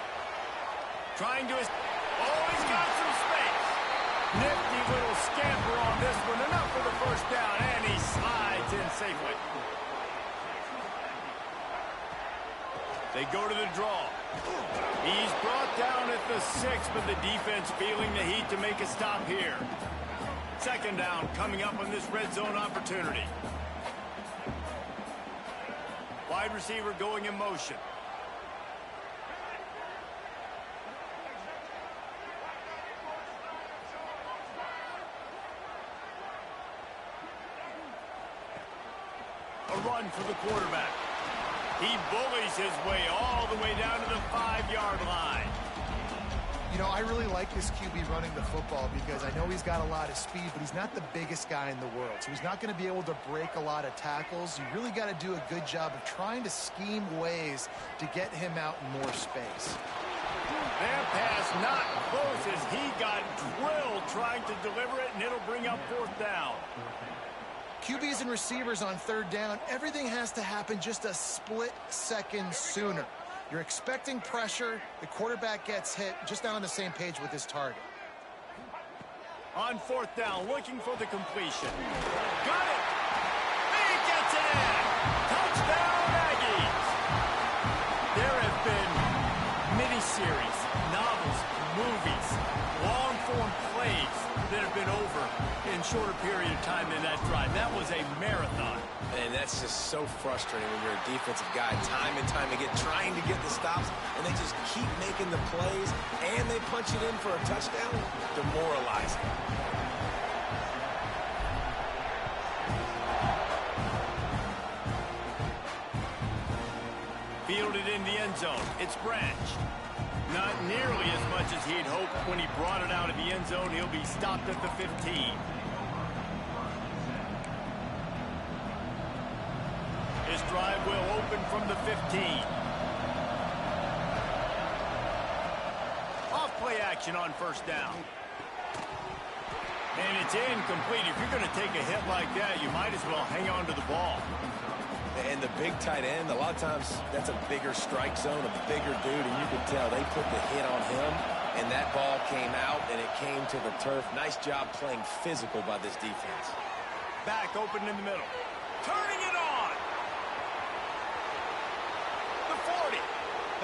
Trying to... Oh, he's got some space. Nifty little scamper on this one. Enough for the first down, and he slides in safely. They go to the draw. He's brought down at the 6, but the defense feeling the heat to make a stop here. Second down coming up on this red zone opportunity. Wide receiver going in motion. A run for the quarterback. He bullies his way all the way down to the 5-yard line. You know, I really like this QB running the football because I know he's got a lot of speed, but he's not the biggest guy in the world. So he's not going to be able to break a lot of tackles. You really got to do a good job of trying to scheme ways to get him out in more space. That pass not close as he got drilled trying to deliver it, and it'll bring up fourth down. QBs and receivers on third down, everything has to happen just a split second sooner. You're expecting pressure, the quarterback gets hit, just not on the same page with his target. On fourth down, looking for the completion. Got it! He gets it in! Touchdown, Aggies! There have been miniseries, novels, movies, long-form plays that have been over in shorter period of time than that drive. That was a marathon. And that's just so frustrating when you're a defensive guy, time and time again, trying to get the stops, and they just keep making the plays, and they punch it in for a touchdown. Demoralizing. Fielded in the end zone. It's Branch. Not nearly as much as he'd hoped when he brought it out of the end zone. He'll be stopped at the 15. This drive will open from the 15. Off play action on first down. And it's incomplete. If you're going to take a hit like that, you might as well hang on to the ball. And the big tight end, a lot of times that's a bigger strike zone, a bigger dude, and you can tell they put the hit on him, and that ball came out, and it came to the turf. Nice job playing physical by this defense. Back open in the middle. Turning it on. The 40.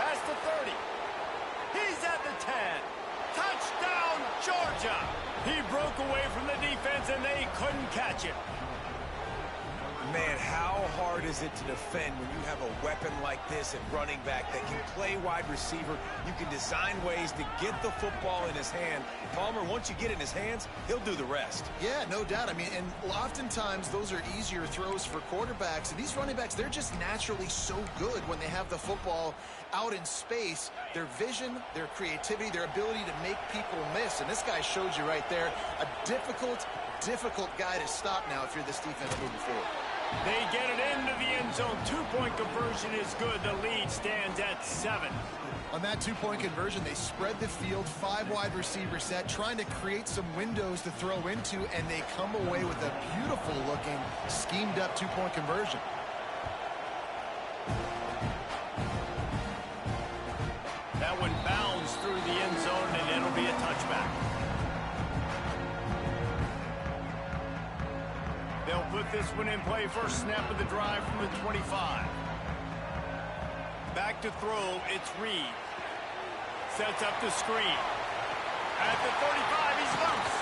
Past the 30. He's at the 10. Touchdown, Georgia. He broke away from the defense, and they couldn't catch him. Man, how hard is it to defend when you have a weapon like this at running back that can play wide receiver? You can design ways to get the football in his hand. Palmer, once you get it in his hands, he'll do the rest. Yeah, no doubt. I mean, and oftentimes those are easier throws for quarterbacks. And these running backs, they're just naturally so good when they have the football out in space. Their vision, their creativity, their ability to make people miss. And this guy showed you right there, a difficult guy to stop now if you're this defense moving forward. They get it into the end zone. Two-point conversion is good. The lead stands at 7. On that two-point conversion, they spread the field, 5 wide receiver set, trying to create some windows to throw into, and they come away with a beautiful-looking, schemed-up two-point conversion. That one bounds through the end zone, and it'll be a touchback. They'll put this one in play. First snap of the drive from the 25. Back to throw, it's Reed. Sets up the screen. At the 35, he's loose.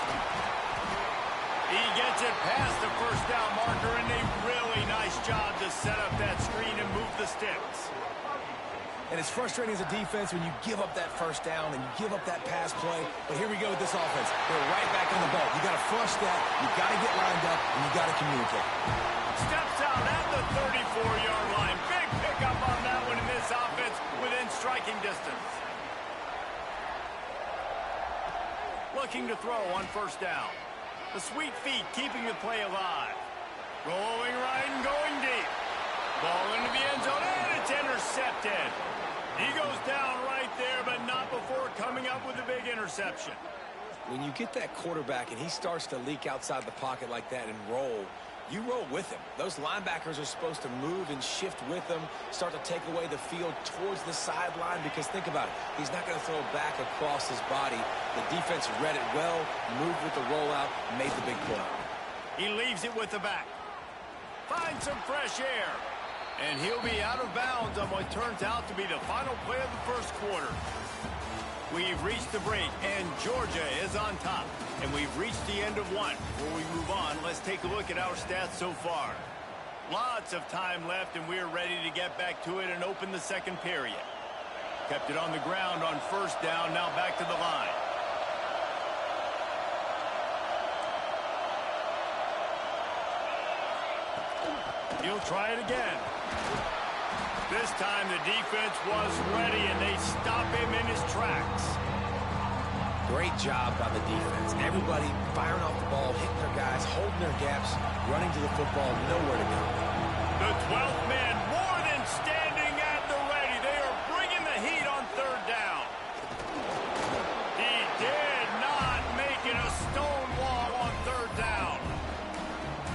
He gets it past the first down marker, and a really nice job to set up that screen and move the sticks. And it's frustrating as a defense when you give up that first down and you give up that pass play. But here we go with this offense. They're right back on the ball. You got to flush that. You got to get lined up, and you got to communicate. Steps out at the 34-yard line. Big pickup on that one in this offense within striking distance. Looking to throw on first down. The sweet feet keeping the play alive. Rolling right and going deep. Ball into the end zone, and it's intercepted. He goes down right there, but not before coming up with a big interception. When you get that quarterback and he starts to leak outside the pocket like that and roll, You roll with him. Those linebackers are supposed to move and shift with them, start to take away the field towards the sideline, because think about it. He's not going to throw back across his body. The defense read it well, moved with the rollout, made the big play. He leaves it with the back. Finds some fresh air. And he'll be out of bounds on what turns out to be the final play of the first quarter. We've reached the break, and Georgia is on top. And we've reached the end of one. Before we move on, let's take a look at our stats so far. Lots of time left, and we're ready to get back to it and open the second period. Kept it on the ground on first down, now back to the line. He'll try it again. This time the defense was ready, and they stop him in his tracks. Great job by the defense. Everybody firing off the ball, hitting their guys, holding their gaps, running to the football, nowhere to go. The 12th man more than standing at the ready. They are bringing the heat on third down. He did not make it a stone wall on third down.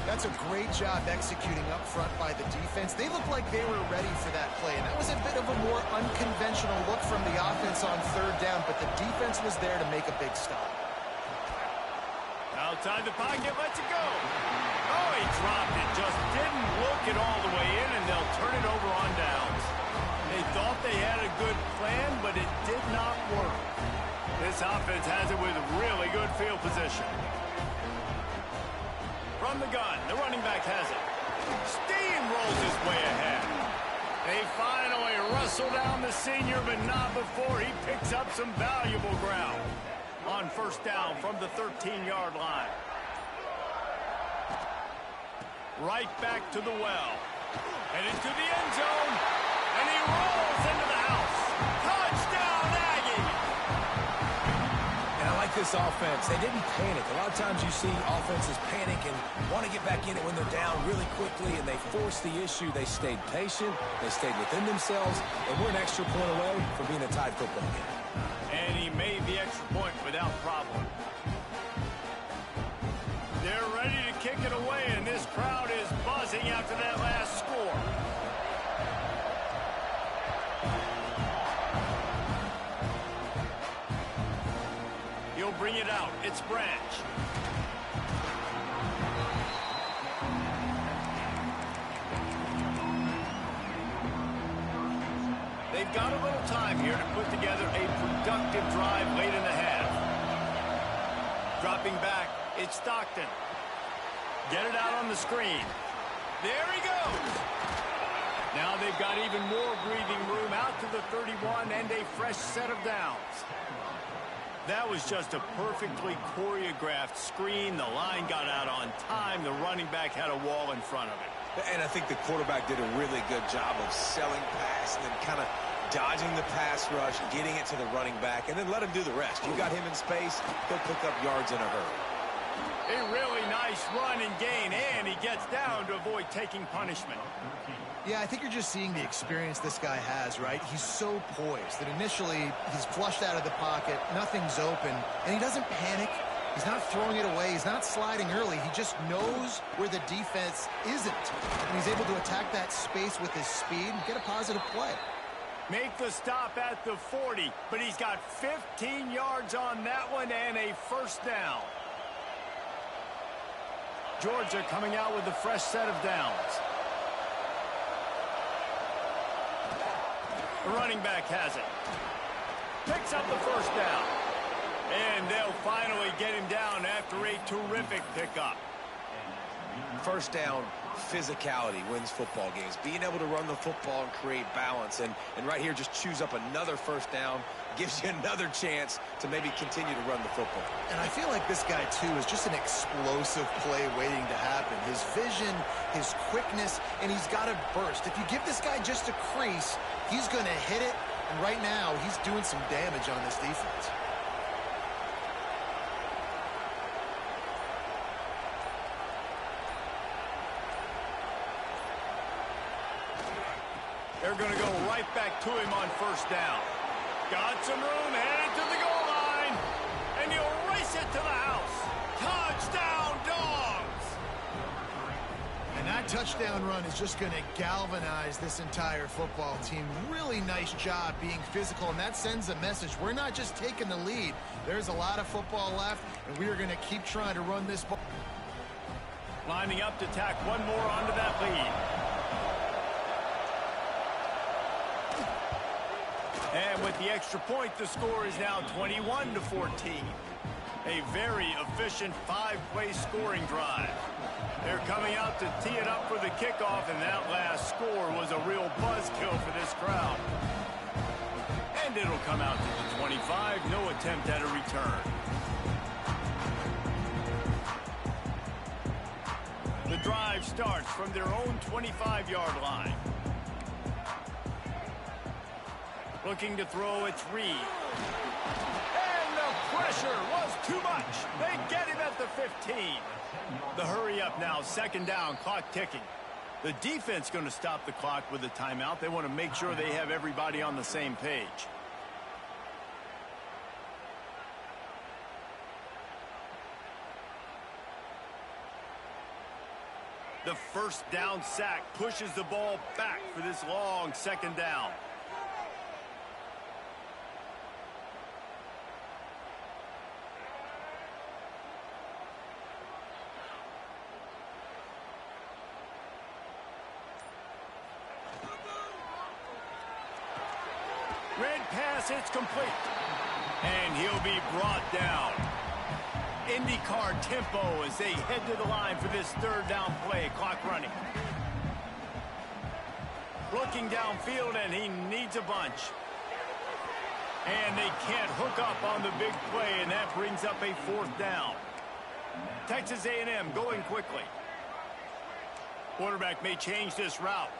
That's a great job executing up front by the defense. They looked like they were ready for that play, and that was a bit of a more unconventional look from the offense on third down, but the defense was there to make a big stop. Outside the pocket, lets it go. Oh, he dropped it. Just didn't look it all the way in, and they'll turn it over on downs. They thought they had a good plan, but it did not work. This offense has it with really good field position. From the gun, the running back has it. Steamrolls his way ahead. They finally wrestle down the senior, but not before he picks up some valuable ground. On first down from the 13-yard line. Right back to the well. Headed to the end zone. And he rolls into the house. Touchdown, Aggie! And I like this offense. They didn't panic. A lot of times you see offenses panic and want to get back in it when they're down really quickly, and they force the issue. They stayed patient. They stayed within themselves, and we're an extra point away from being a tied football game. And he made the extra point without problem. They're ready to kick it away, and this crowd is buzzing after that last score. He'll bring it out. It's Branch. They've got a little time here to put together a productive drive late in the half. Dropping back, it's Stockton. Get it out on the screen. There he goes. Now they've got even more breathing room out to the 31 and a fresh set of downs. That was just a perfectly choreographed screen. The line got out on time. The running back had a wall in front of it. And I think the quarterback did a really good job of selling pass and then kind of dodging the pass rush, getting it to the running back, and then let him do the rest. You got him in space, he'll pick up yards in a hurry. A really nice run and gain, and he gets down to avoid taking punishment. Yeah, I think you're just seeing the experience this guy has, right? He's so poised that initially he's flushed out of the pocket, nothing's open, and he doesn't panic. He's not throwing it away. He's not sliding early. He just knows where the defense isn't, and he's able to attack that space with his speed and get a positive play. Make the stop at the 40, but he's got 15 yards on that one and a first down. Georgia coming out with a fresh set of downs. The running back has it. Picks up the first down. And they'll finally get him down after a terrific pickup. First down, physicality wins football games. Being able to run the football and create balance. And right here, just choose up another first down. Gives you another chance to maybe continue to run the football. And I feel like this guy, too, is just an explosive play waiting to happen. His vision, his quickness, and he's got a burst. If you give this guy just a crease, he's going to hit it. And right now, he's doing some damage on this defense. They're going to go right back to him on first down. Got some room, headed to the goal line, and he'll race it to the house. Touchdown, Dogs! That touchdown run is just going to galvanize this entire football team. Really nice job being physical, and that sends a message. We're not just taking the lead. There's a lot of football left, and we are going to keep trying to run this ball. Lining up to tack one more onto that lead. And with the extra point, the score is now 21-14. A very efficient five-play scoring drive. They're coming out to tee it up for the kickoff, and that last score was a real buzzkill for this crowd. And it'll come out to the 25, no attempt at a return. The drive starts from their own 25-yard line. Looking to throw, it's Reed. And the pressure was too much. They get him at the 15. The hurry up now, second down, clock ticking. The defense going to stop the clock with a timeout. They want to make sure they have everybody on the same page. The first down sack pushes the ball back for this long second down. Red pass, it's complete. And he'll be brought down. IndyCar tempo as they head to the line for this third down play. Clock running. Looking downfield, and he needs a bunch. And they can't hook up on the big play, and that brings up a fourth down. Texas A&M going quickly. Quarterback may change this route.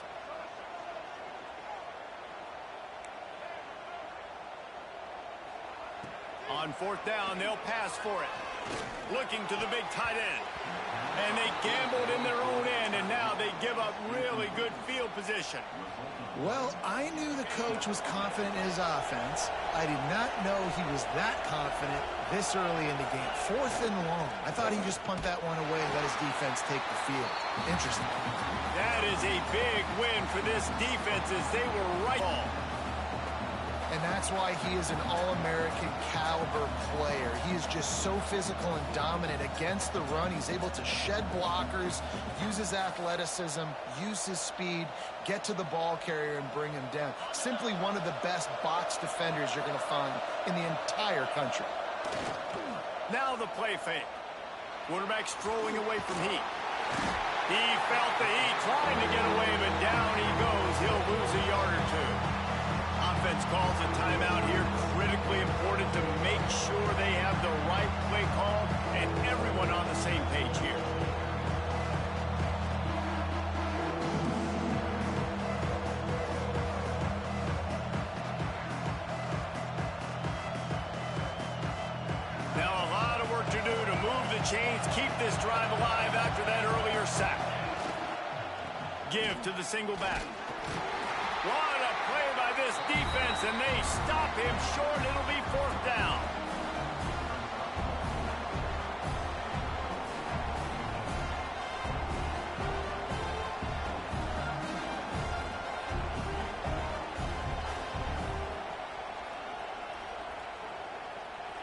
On fourth down, they'll pass for it. Looking to the big tight end. And they gambled in their own end, and now they give up really good field position. Well, I knew the coach was confident in his offense. I did not know he was that confident this early in the game. Fourth and long. I thought he'd just punt that one away and let his defense take the field. Interesting. That is a big win for this defense as they were right. And that's why he is an All-American caliber player. He is just so physical and dominant against the run. He's able to shed blockers, use his athleticism, use his speed, get to the ball carrier and bring him down. Simply one of the best box defenders you're going to find in the entire country. Now the play fake. Quarterback strolling away from heat. He felt the heat trying to get away, but down he goes. He'll lose a yard or two. Offense calls a timeout here. Critically important to make sure they have the right play call and everyone on the same page here. Now a lot of work to do to move the chains, keep this drive alive after that earlier sack. Give to the single back. What a play by this defense, and they stop him short. It'll be fourth down.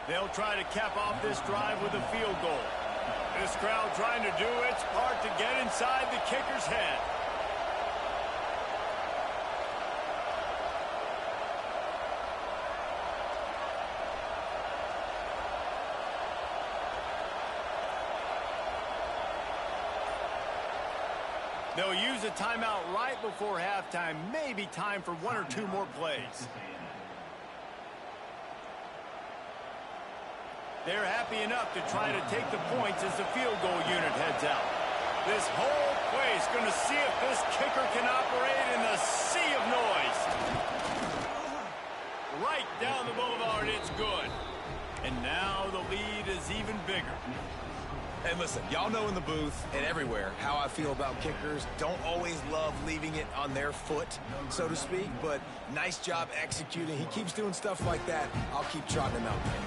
They'll try to cap off this drive with a field goal. This crowd trying to do its part to get inside the kicker's head. They'll use a timeout right before halftime. Maybe time for one or two more plays. They're happy enough to try to take the points as the field goal unit heads out. This whole place going to see if this kicker can operate in the sea of noise. Right down the boulevard, it's good. And now the lead is even bigger. And listen, y'all know in the booth and everywhere how I feel about kickers. Don't always love leaving it on their foot, so to speak, but nice job executing. He keeps doing stuff like that. I'll keep trotting him out there.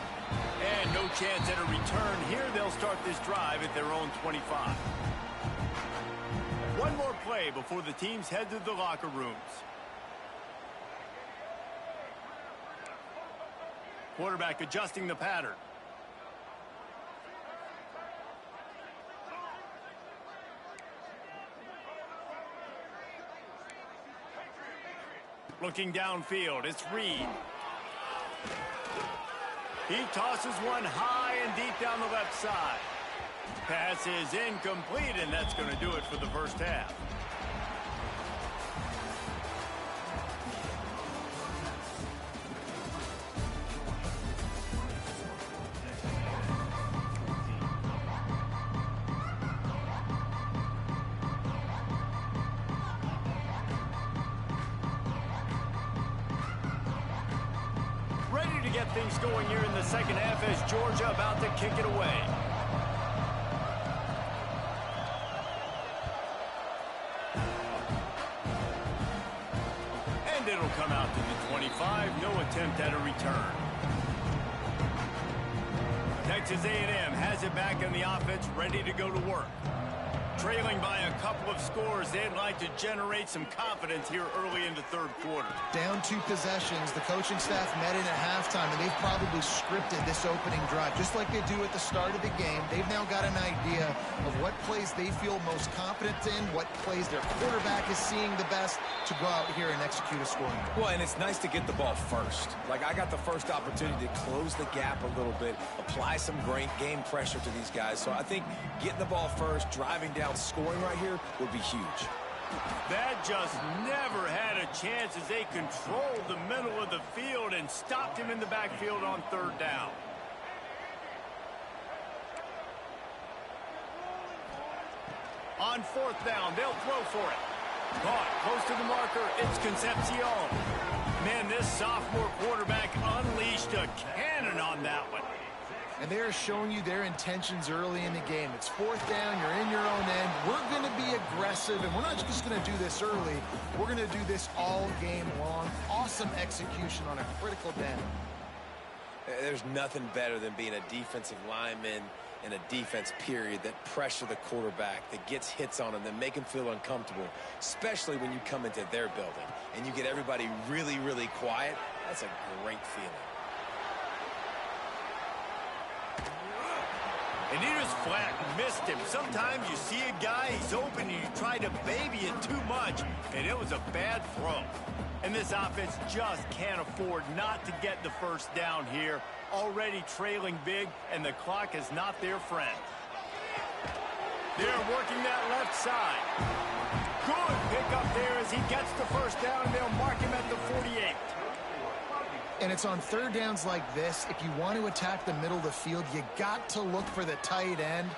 And no chance at a return here. They'll start this drive at their own 25. One more play before the teams head to the locker rooms. Quarterback adjusting the pattern. Looking downfield, it's Reed. He tosses one high and deep down the left side. Pass is incomplete, and that's going to do it for the first half. Ready to get things going here in the second half as Georgia about to kick it away. And it'll come out to the 25. No attempt at a return. Texas A&M has it back in the offense, ready to go to work. Trailing by a couple of scores, they'd like to generate some confidence here early in the third quarter. Down 2 possessions, the coaching staff met in at halftime, and they've probably scripted this opening drive. Just like they do at the start of the game, they've now got an idea of what plays they feel most confident in, what plays their quarterback is seeing the best to go out here and execute a scoring drive. Well, and it's nice to get the ball first. Like, I got the first opportunity to close the gap a little bit, apply some great game pressure to these guys. So I think getting the ball first, driving down, scoring right here would be huge. That just never had a chance as they controlled the middle of the field and stopped him in the backfield on third down. On fourth down, they'll throw for it. Caught close to the marker, it's Concepcion. Man, this sophomore quarterback unleashed a cannon on that one. And they are showing you their intentions early in the game. It's fourth down, you're in your own end. We're going to be aggressive, and we're not just going to do this early. We're going to do this all game long. Awesome execution on a critical down. There's nothing better than being a defensive lineman in a defense period that pressure the quarterback, that gets hits on him, that make him feel uncomfortable, especially when you come into their building and you get everybody really, really quiet. That's a great feeling. And he just flat missed him. Sometimes you see a guy, he's open, and you try to baby it too much, and it was a bad throw. And this offense just can't afford not to get the first down here. Already trailing big, and the clock is not their friend. They're working that left side. Good pick up there as he gets the first down, and they'll mark him at the 48. And it's on third downs like this, if you want to attack the middle of the field, you got to look for the tight end.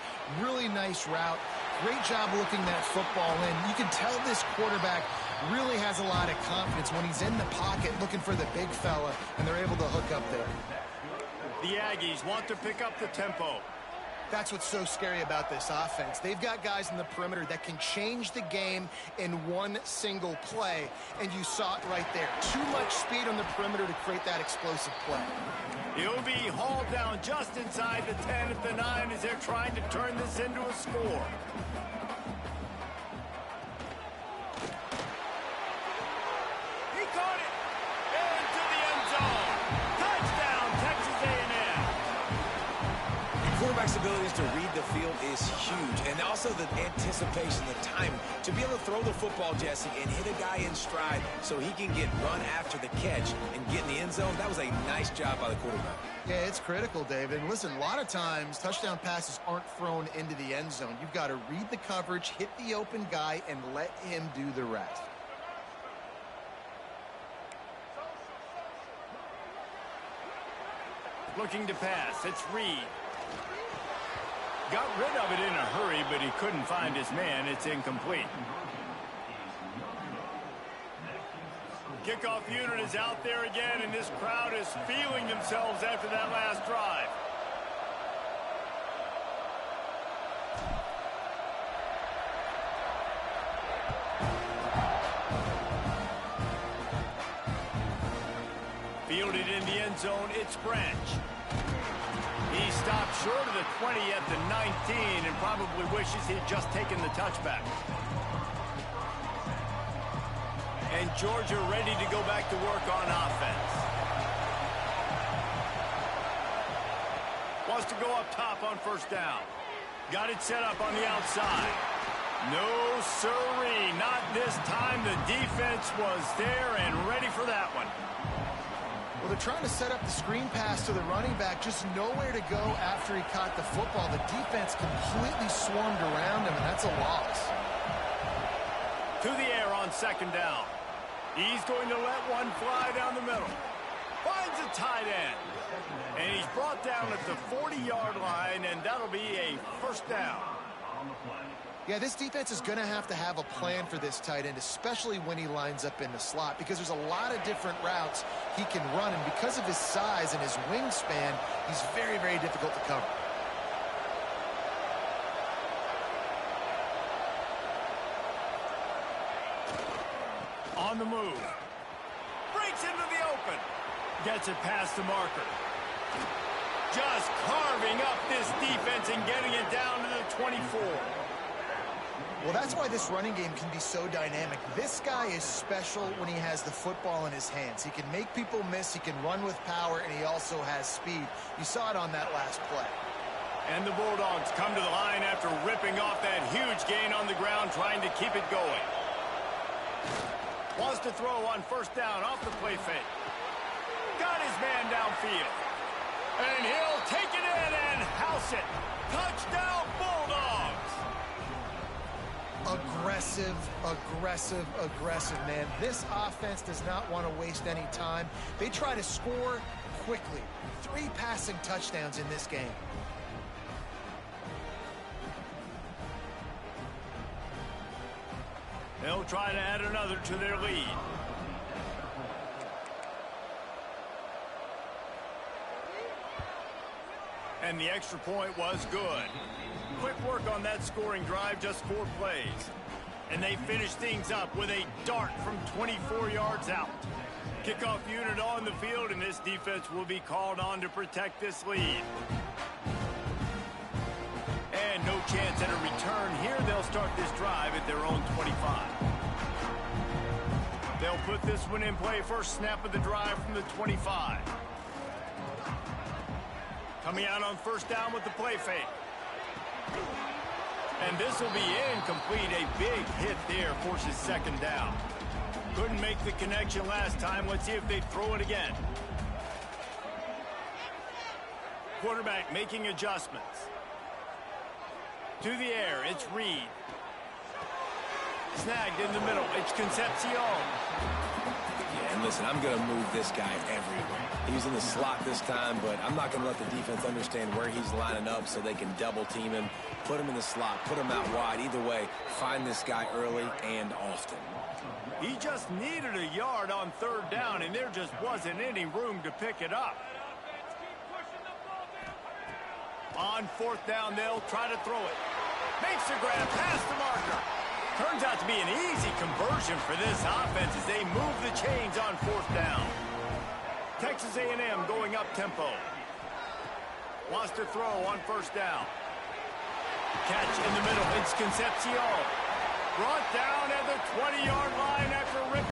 Really nice route. Great job looking that football in. You can tell this quarterback really has a lot of confidence when he's in the pocket looking for the big fella, and they're able to hook up there. The Aggies want to pick up the tempo. That's what's so scary about this offense. They've got guys in the perimeter that can change the game in one single play, and you saw it right there. Too much speed on the perimeter to create that explosive play. He'll be hauled down just inside the 10 at the 9 as they're trying to turn this into a score. He caught it into the end zone. Touchdown, Texas A&M. Quarterback's abilities to read the field is huge, and also the anticipation, the time to be able to throw the football, Jesse, and hit a guy in stride so he can get run after the catch and get in the end zone. That was a nice job by the quarterback. Yeah, it's critical, David. And listen, a lot of times touchdown passes aren't thrown into the end zone. You've got to read the coverage, hit the open guy, and let him do the rest. Looking to pass, it's Reed. Got rid of it in a hurry, but he couldn't find his man. It's incomplete. Kickoff unit is out there again, and this crowd is feeling themselves after that last drive. Fielded in the end zone, it's Branch. He stopped short of the 20 at the 19 and probably wishes he had just taken the touchback. And Georgia ready to go back to work on offense. Wants to go up top on first down. Got it set up on the outside. No sirree, not this time. The defense was there and ready for that one. Well, they're trying to set up the screen pass to the running back, just nowhere to go after he caught the football. The defense completely swarmed around him, and that's a loss. To the air on second down. He's going to let one fly down the middle. Finds a tight end. And he's brought down at the 40-yard line, and that'll be a first down. Yeah, this defense is going to have a plan for this tight end, especially when he lines up in the slot, because there's a lot of different routes he can run, and because of his size and his wingspan, he's very, very difficult to cover. On the move. Breaks into the open. Gets it past the marker. Just carving up this defense and getting it down to the 24. Well, that's why this running game can be so dynamic. This guy is special when he has the football in his hands. He can make people miss, he can run with power, and he also has speed. You saw it on that last play. And the Bulldogs come to the line after ripping off that huge gain on the ground, trying to keep it going. Wants to throw on first down off the play fake. Got his man downfield. And he'll take it in and house it. Touchdown, Bulldogs! Aggressive, aggressive, aggressive, man. This offense does not want to waste any time. They try to score quickly. 3 passing touchdowns in this game. They'll try to add another to their lead. And the extra point was good. Quick work on that scoring drive, just 4 plays. And they finish things up with a dart from 24 yards out. Kickoff unit on the field, and this defense will be called on to protect this lead. And no chance at a return here. They'll start this drive at their own 25. They'll put this one in play. First snap of the drive from the 25. Coming out on first down with the play fake. And this will be incomplete. A big hit there forces second down. Couldn't make the connection last time. Let's see if they throw it again. Quarterback making adjustments. To the air, it's Reed. Snagged in the middle, it's Concepcion. Yeah, and listen, I'm going to move this guy everywhere. He's in the slot this time, but I'm not going to let the defense understand where he's lining up so they can double team him, put him in the slot, put him out wide. Either way, find this guy early and often. He just needed a yard on third down, and there just wasn't any room to pick it up. On fourth down, they'll try to throw it. Makes the grab past the marker. Turns out to be an easy conversion for this offense as they move the chains on fourth down. Texas A&M going up tempo. Wants to throw on first down. Catch in the middle. It's Concepcion. Brought down at the 20-yard line after ripping.